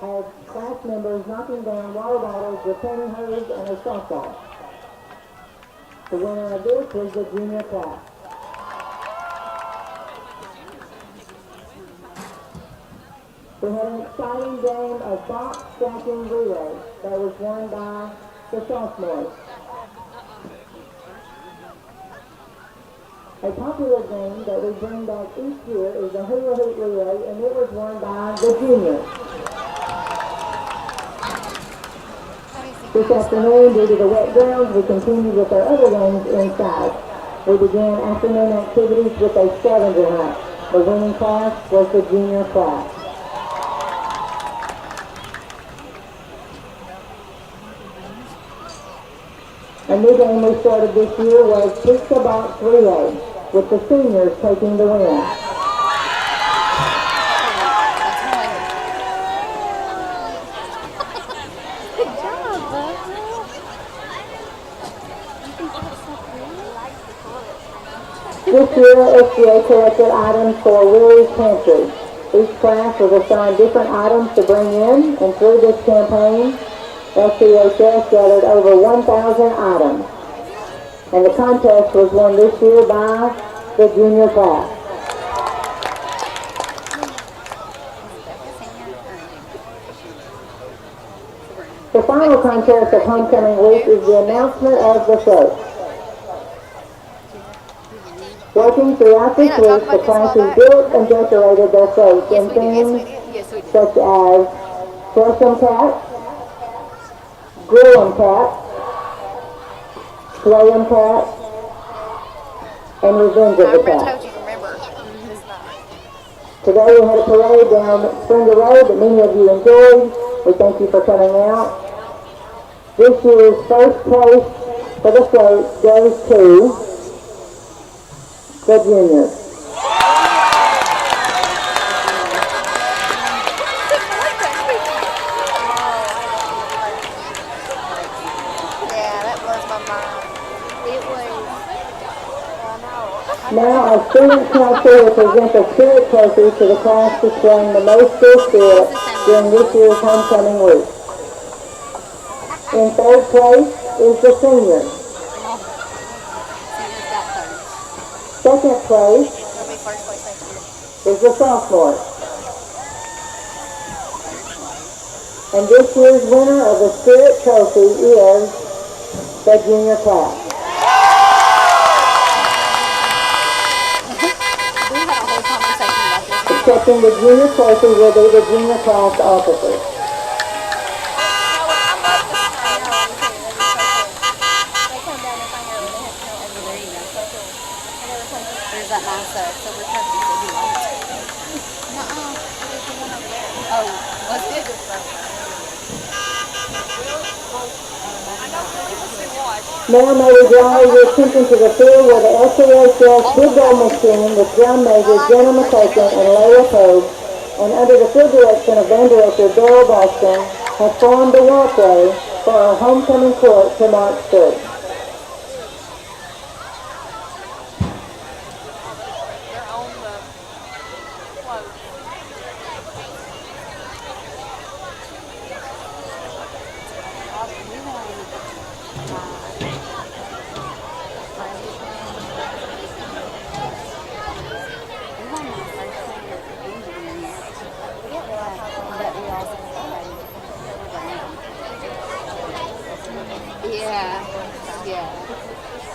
Speaker 4: had class members knocking down water bottles with penny hose and a softball. The winner of this was the junior class. We had an exciting game of box stacking relay that was won by the sophomores. A popular game that we bring back each year is the hula hoop relay, and it was won by the juniors. This afternoon, due to the wet grounds, we continued with our other games inside. We began afternoon activities with a scavenger hunt. The winning class was the junior class. A new game we started this year was Pizza Box Relay, with the seniors taking the win. This year, SGA collected items for Willie's Pantry. Each class was assigned different items to bring in, and through this campaign, SCHS gathered over 1,000 items. And the contest was won this year by the junior class. The final contest of homecoming week is the announcement of the float. Working throughout this week, the classes built and decorated their floats in themes such as Flush 'em Cats, Grill 'em Cats, Slay 'em Cats, and Revenge of the Cats. Today we had a parade down Springer Road that many of you enjoyed. We thank you for coming out. This year's first place for the float goes to the juniors. Now, our student council will present the spirit trophy to the class displaying the most true spirit during this year's homecoming week. In third place is the seniors. Second place is the sophomore. And this year's winner of the Spirit Trophy is the junior class. Accepting the junior trophy will be the junior class officers.
Speaker 8: There's that nice silver turkey that he liked. Oh, let's do this though.
Speaker 4: Now may we draw your attention to the field where the SCHS football machine with drum major Jenna McCutcheon and Layla Pogue, and under the field direction of band director Daryl Boston, have formed the walkway for our homecoming court to March 3rd.
Speaker 8: Yeah.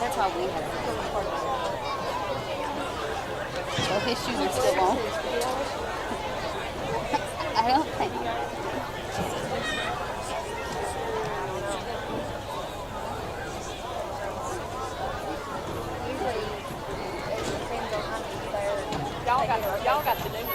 Speaker 8: That's all we have. So his shoes are still on. I don't think.
Speaker 9: Y'all got the new one.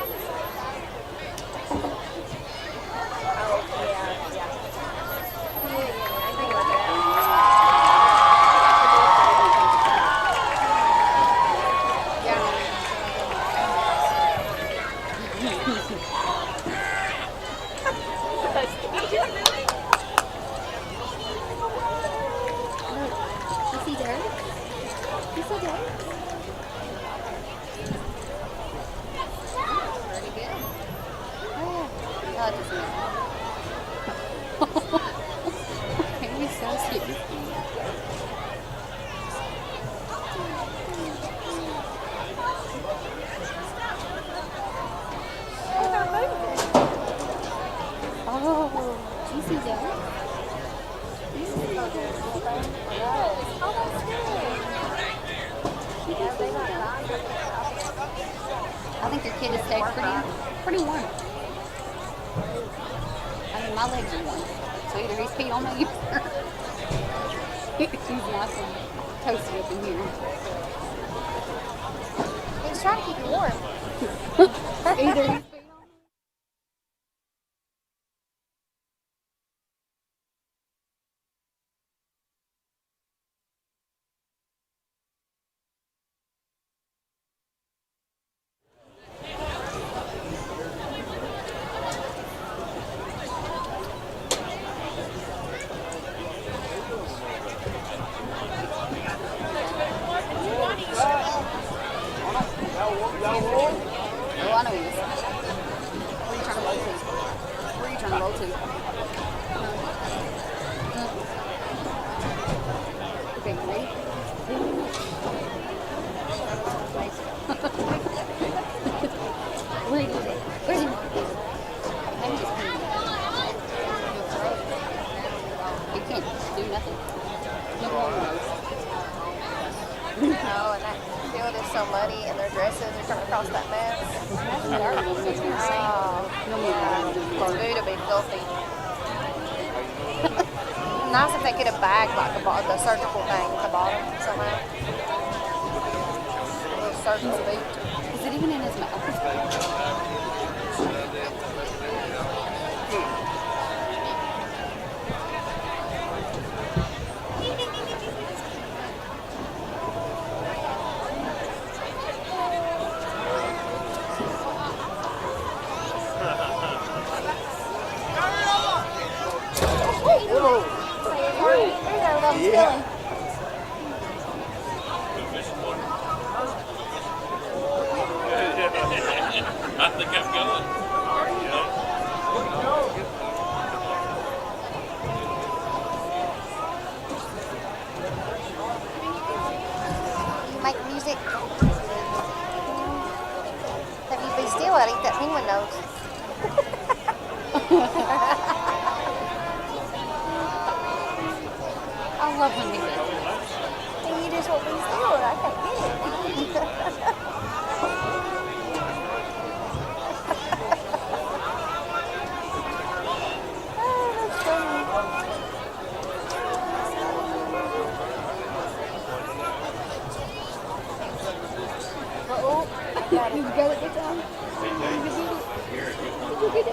Speaker 8: I think your kid has stayed pretty warm. I mean, my legs are warm. So either he's peed on me or he's nice and toasted up in here.
Speaker 9: He's trying to keep you warm.
Speaker 8: Either he's
Speaker 9: nice if they get a bag like the surgical thing at the bottom somehow. A little surgical boot.
Speaker 8: Is it even in his mouth?
Speaker 23: I think I'm going.
Speaker 9: You make music? knows.
Speaker 8: I love when they do.
Speaker 9: And you just won't be still. I can't get it. Oh, that's funny. Uh-oh. Got it. You got it this time? You get it.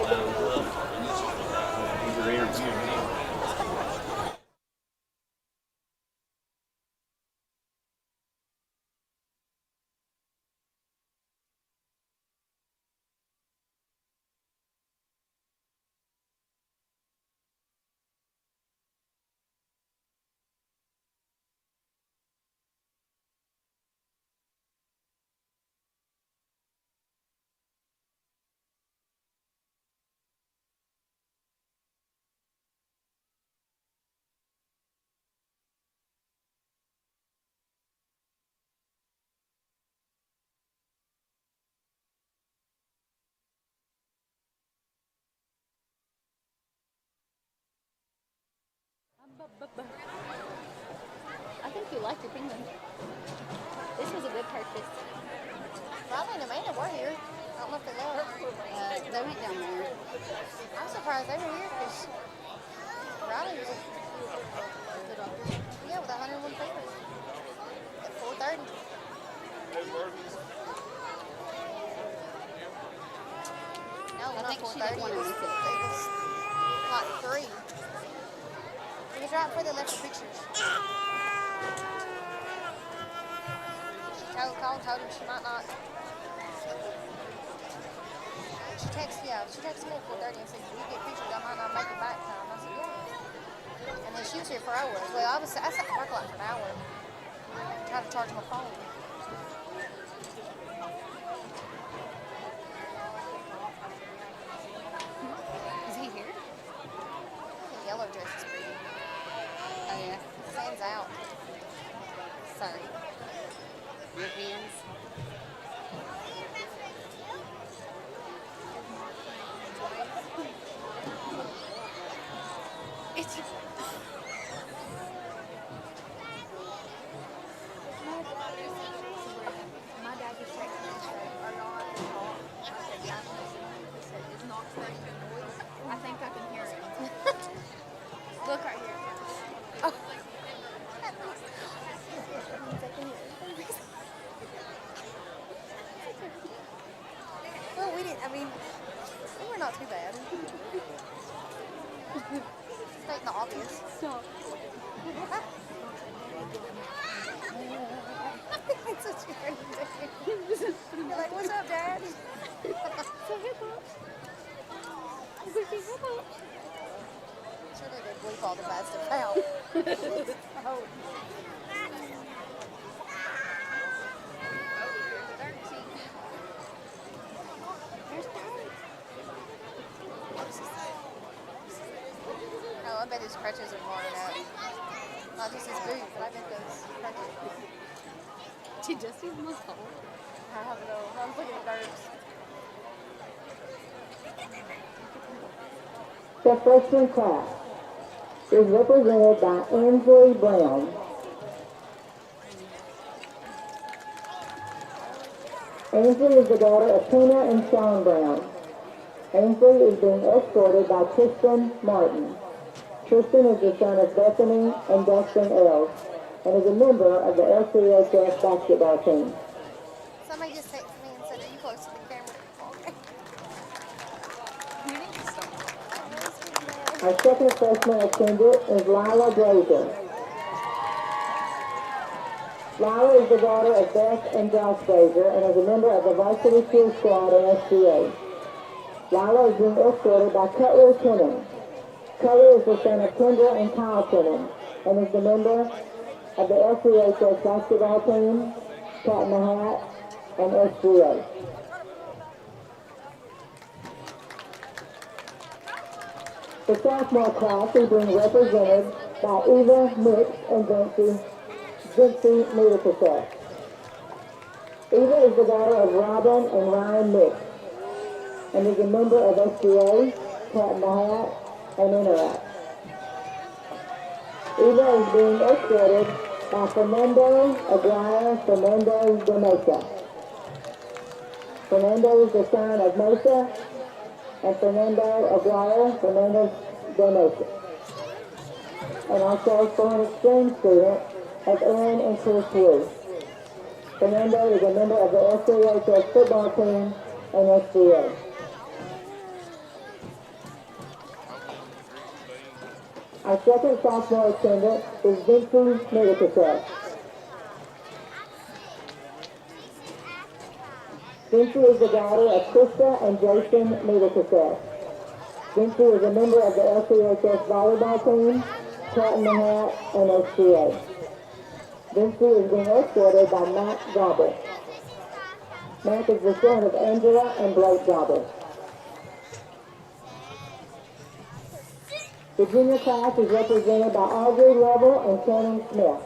Speaker 8: I think you like your penguin. This was a good purchase.
Speaker 9: Riley and Amanda were here. I don't know if they left.
Speaker 8: They went down there.
Speaker 9: I'm surprised they were here because Riley was the doctor. Yeah, with 101 fever at 4:30. No,
Speaker 8: I
Speaker 9: not
Speaker 8: think she
Speaker 9: 4:30.
Speaker 8: didn't want to miss it.
Speaker 9: It was like 3. It was right before they left the pictures. She called him she might not. She texted me at 4:30 and said, "Can you get pictures? I might not make it back time." I said, "Yeah." And then she was here for hours. Well, I sat in the parking lot for an hour trying to charge my phone.
Speaker 8: Is he here?
Speaker 9: The yellow dress is pretty.
Speaker 8: Oh, yeah.
Speaker 9: It stands out.
Speaker 8: Sorry. Your hands. It's
Speaker 13: My dad just texted me and said, "Are y'all at the talk?" I said, "Yeah." He said, "Is Knox starting to annoy you?" I think I can hear it. Look right here. Oh.
Speaker 9: Well, we were not too bad. Stating the obvious. It's such a great day. You're like, "What's up, Dad?"
Speaker 8: so hip hop.
Speaker 9: Surely they bleep all the bad stuff out. Oh. Oh, I bet his crutches are worn out. Not just his boot, but I bet those crutches.
Speaker 8: Did Justy's muscle?
Speaker 9: I don't know. I'm looking at nerves.
Speaker 4: The freshman class is represented by Ansley Brown. Ansley is the daughter of Tina and Sean Brown. Ansley is being escorted by Tristan Martin. Tristan is the son of Bethany and Dustin Ells and is a member of the LCHS basketball team.
Speaker 9: Somebody just texted me and said, "Are you close to the camera?"
Speaker 4: Our second freshman attendant is Lila Blazer. Lila is the daughter of Beth and Josh Blazer and is a member of the varsity cheer squad at SGA. Lila is being escorted by Cutler Kennan. Cutler is the son of Kendra and Kyle Kennan and is the member of the LCHS basketball team, Cat in the Hat, and SGA. The sophomore class is being represented by Eva Mix and Vinci Niederkasek. Eva is the daughter of Robin and Ryan Mix. and is a member of SGA, Cat in the Hat, and Interact. Eva is being escorted by Fernando Aguirre Fernandez de Mesa. Fernando is the son of Mesa and Fernando Aguirre Fernandez de Mesa. And also foreign exchange student of Aaron and Chris Wu. Fernando is a member of the SCHS football team and SGA. Our second sophomore attendant is Vinci Medicaset. Vinci is the daughter of Krista and Jason Medicaset. Vinci is a member of the LCHS volleyball team, Cat in the Hat, and SGA. Vinci is being escorted by Matt Gobble. Matt is the son of Angela and Blake Gobble. The junior class is represented by Audrey Lovell and Shannon Smith.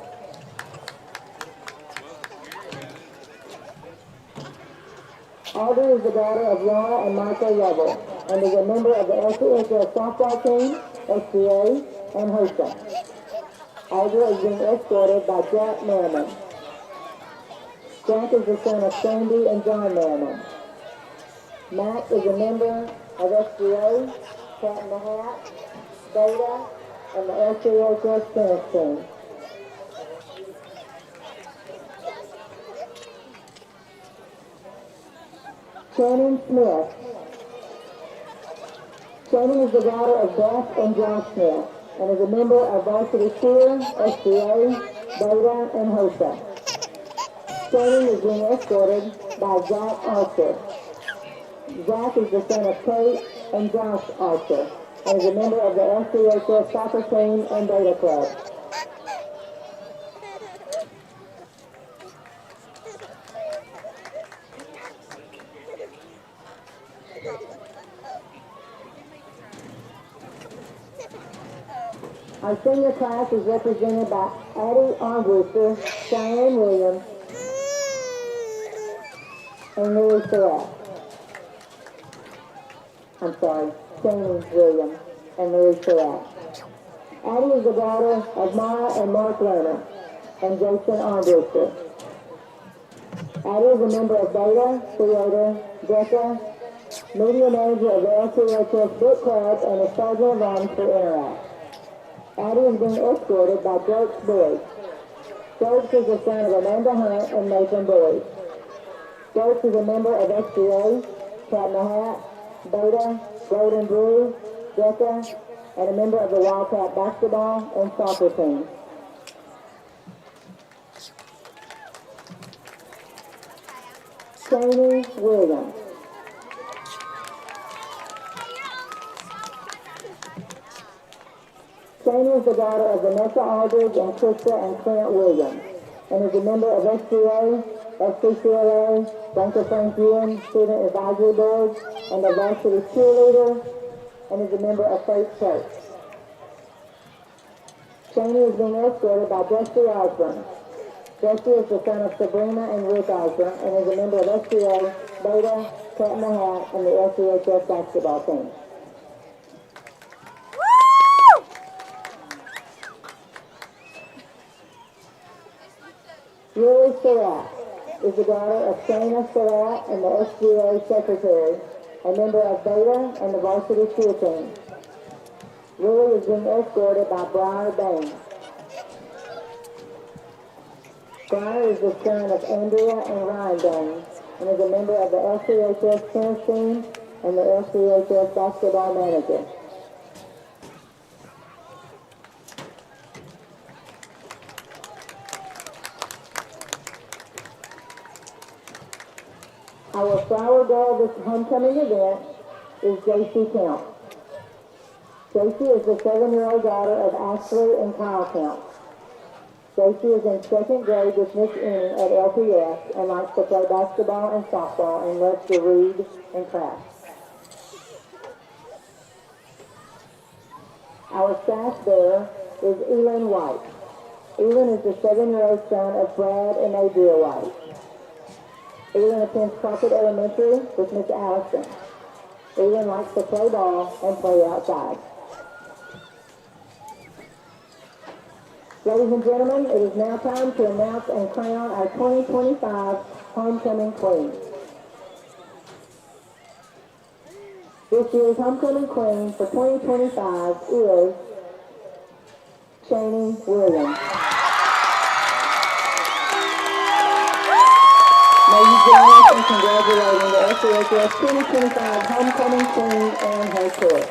Speaker 4: Audrey is the daughter of Laura and Michael Lovell and is a member of the LCHS softball team, SCA, and HOSA. Audrey is being escorted by Jack Merriman. Jack is the son of Sandy and John Merriman. Matt is a member of SGA, Cat in the Hat, Beta, and the LCHS tennis team. Shannon Smith. Shannon is the daughter of Beth and John Smith and is a member of Varsity Cheer, SCA, Beta, and HOSA. Shannon is being escorted by Zach Archer. Zach is the son of Kate and Josh Archer and is a member of the LCHS soccer team and Beta Club. Our senior class is represented by Addie Armbruster, Cheyenne Williams, and Louis Surratt. I'm sorry, Shane Williams and Louis Surratt. Addie is the daughter of Mara and Mark Lerner and Jason Armbruster. Addie is a member of Beta, Theater, DECA, media manager of the LCHS Book Club, and a sergeant of arms for Interact. Addie is being escorted by Dirk Boyd. Dirk is the son of Amanda Hunt and Nathan Boyd. Dirk is a member of SGA, Cat in the Hat, Beta, Golden Brew, DECA, and a member of the Wildcat basketball and soccer team. Shani Williams. Shani is the daughter of Vanessa Aldridge and Krista and Clint Williams, and is a member of SGA, FCCLA, Dr. Frank Ewan Student Advisory Board, and the Varsity Cheerleader, and is a member of Faith Church. Shani is being escorted by Jesse Osborne. Jesse is the son of Sabrina and Rick Osborne, and is a member of SGA, Beta, Cat in the Hat, and the LCHS basketball team. Lily Surratt is the daughter of Shana Surratt and the SGA secretary, a member of Beta and the varsity cheer team. Lily is being escorted by Briar Bain. Briar is the son of Andrea and Ryan Bain and is a member of the LCHS tennis team and the LCHS basketball manager. Our flower girl of this homecoming event is J.C. Count. J.C. is the 7-year-old daughter of Ashley and Kyle Count. J.C. is in 2nd grade with Miss Ennie at LPS and likes to play basketball and softball and loves to read and craft. Our staff bearer is Elin White. Elin is the 7-year-old son of Brad and Adria White. Elin attends Crockett Elementary with Miss Allison. Ian likes to play ball and play outside. Ladies and gentlemen, it is now time to announce and crown our 2025 Homecoming Queen. This year's Homecoming Queen for 2025 is Shani Williams. May you join us in congratulating the SCHS 2025 Homecoming Queen and her tour.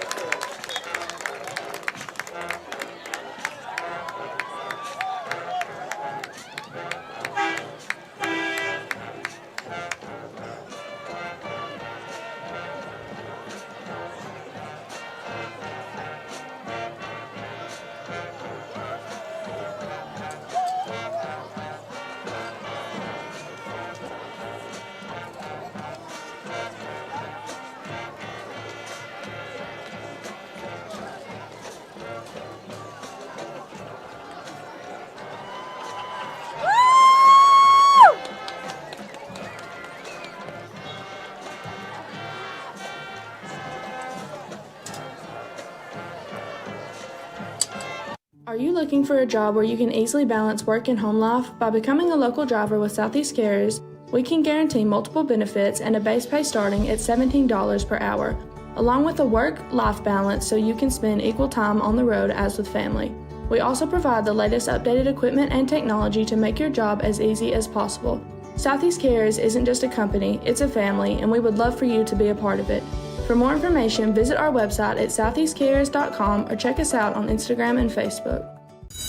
Speaker 14: Are you looking for a job where you can easily balance work and home life? By becoming a local driver with Southeast Carriers, we can guarantee multiple benefits and a base pay starting at $17 per hour, along with a work-life balance so you can spend equal time on the road as with family. We also provide the latest updated equipment and technology to make your job as easy as possible. Southeast Carriers isn't just a company, it's a family, and we would love for you to be a part of it. For more information, visit our website at southeastcarriers.com or check us out on Instagram and Facebook.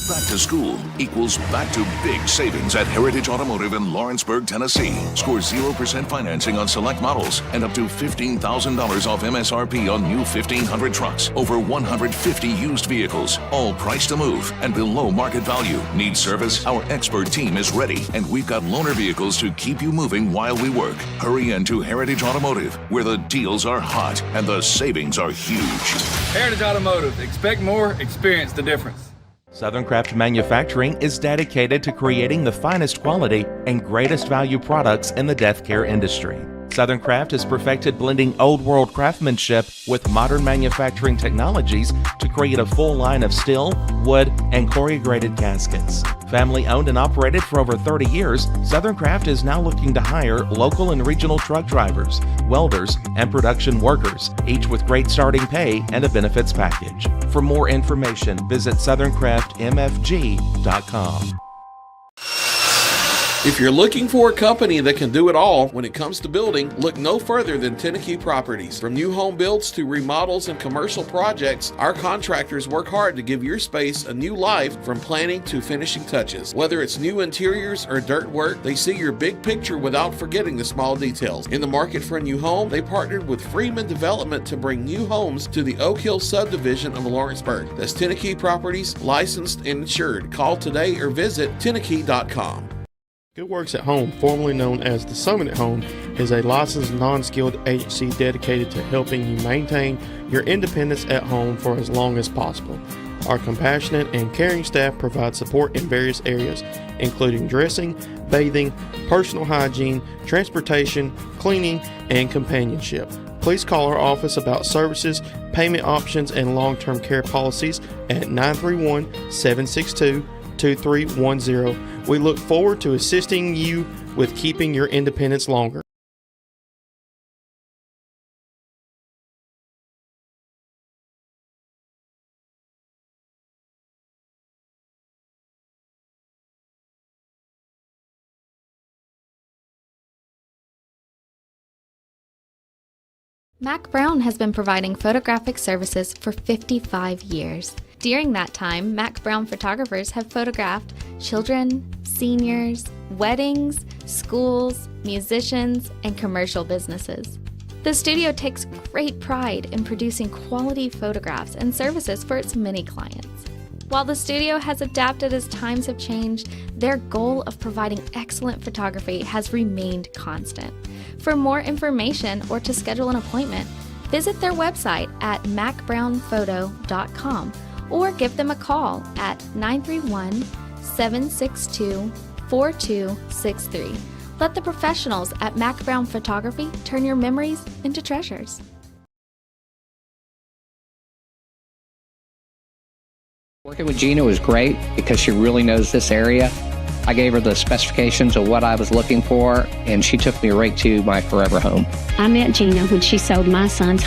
Speaker 15: Back to school equals back to big savings at Heritage Automotive in Lawrenceburg, Tennessee. Score 0% financing on select models and up to $15,000 off MSRP on new 1,500 trucks. Over 150 used vehicles, all priced to move and below market value. Need service? Our expert team is ready, and we've got loaner vehicles to keep you moving while we work. Hurry into Heritage Automotive, where the deals are hot and the savings are huge.
Speaker 16: Heritage Automotive. Expect more, experience the difference.
Speaker 24: Southern Craft Manufacturing is dedicated to creating the finest quality and greatest value products in the death care industry. Southern Craft has perfected blending old world craftsmanship with modern manufacturing technologies to create a full line of steel, wood, and corrugated caskets. Family owned and operated for over 30 years, Southern Craft is now looking to hire local and regional truck drivers, welders, and production workers, each with great starting pay and a benefits package. For more information, visit SouthernCraftMFG.com.
Speaker 25: If you're looking for a company that can do it all when it comes to building, look no further than Tennessee Properties. From new home builds to remodels and commercial projects, our contractors work hard to give your space a new life from planning to finishing touches. Whether it's new interiors or dirt work, they see your big picture without forgetting the small details. In the market for a new home, they partnered with Freeman Development to bring new homes to the Oak Hill subdivision of Lawrenceburg. That's Tennessee Properties, licensed and insured. Call today or visit Tennessee.com.
Speaker 26: Good Works at Home, formerly known as the Summit at Home, is a licensed non-skilled agency dedicated to helping you maintain your independence at home for as long as possible. Our compassionate and caring staff provide support in various areas, including dressing, bathing, personal hygiene, transportation, cleaning, and companionship. Please call our office about services, payment options, and long-term care policies at 931-762-2310. We look forward to assisting you with keeping your independence longer.
Speaker 27: Mac Brown has been providing photographic services for 55 years. During that time, Mac Brown photographers have photographed children, seniors, weddings, schools, musicians, and commercial businesses. The studio takes great pride in producing quality photographs and services for its many clients. While the studio has adapted as times have changed, their goal of providing excellent photography has remained constant. For more information or to schedule an appointment, visit their website at macbrownphoto.com or give them a call at 931-762-4263. Let the professionals at Mac Brown Photography turn your memories into treasures.
Speaker 2: Working with Gina was great because she really knows this area. I gave her the specifications of what I was looking for, and she took me right to my forever home.
Speaker 7: I met Gina when she sold my son's home.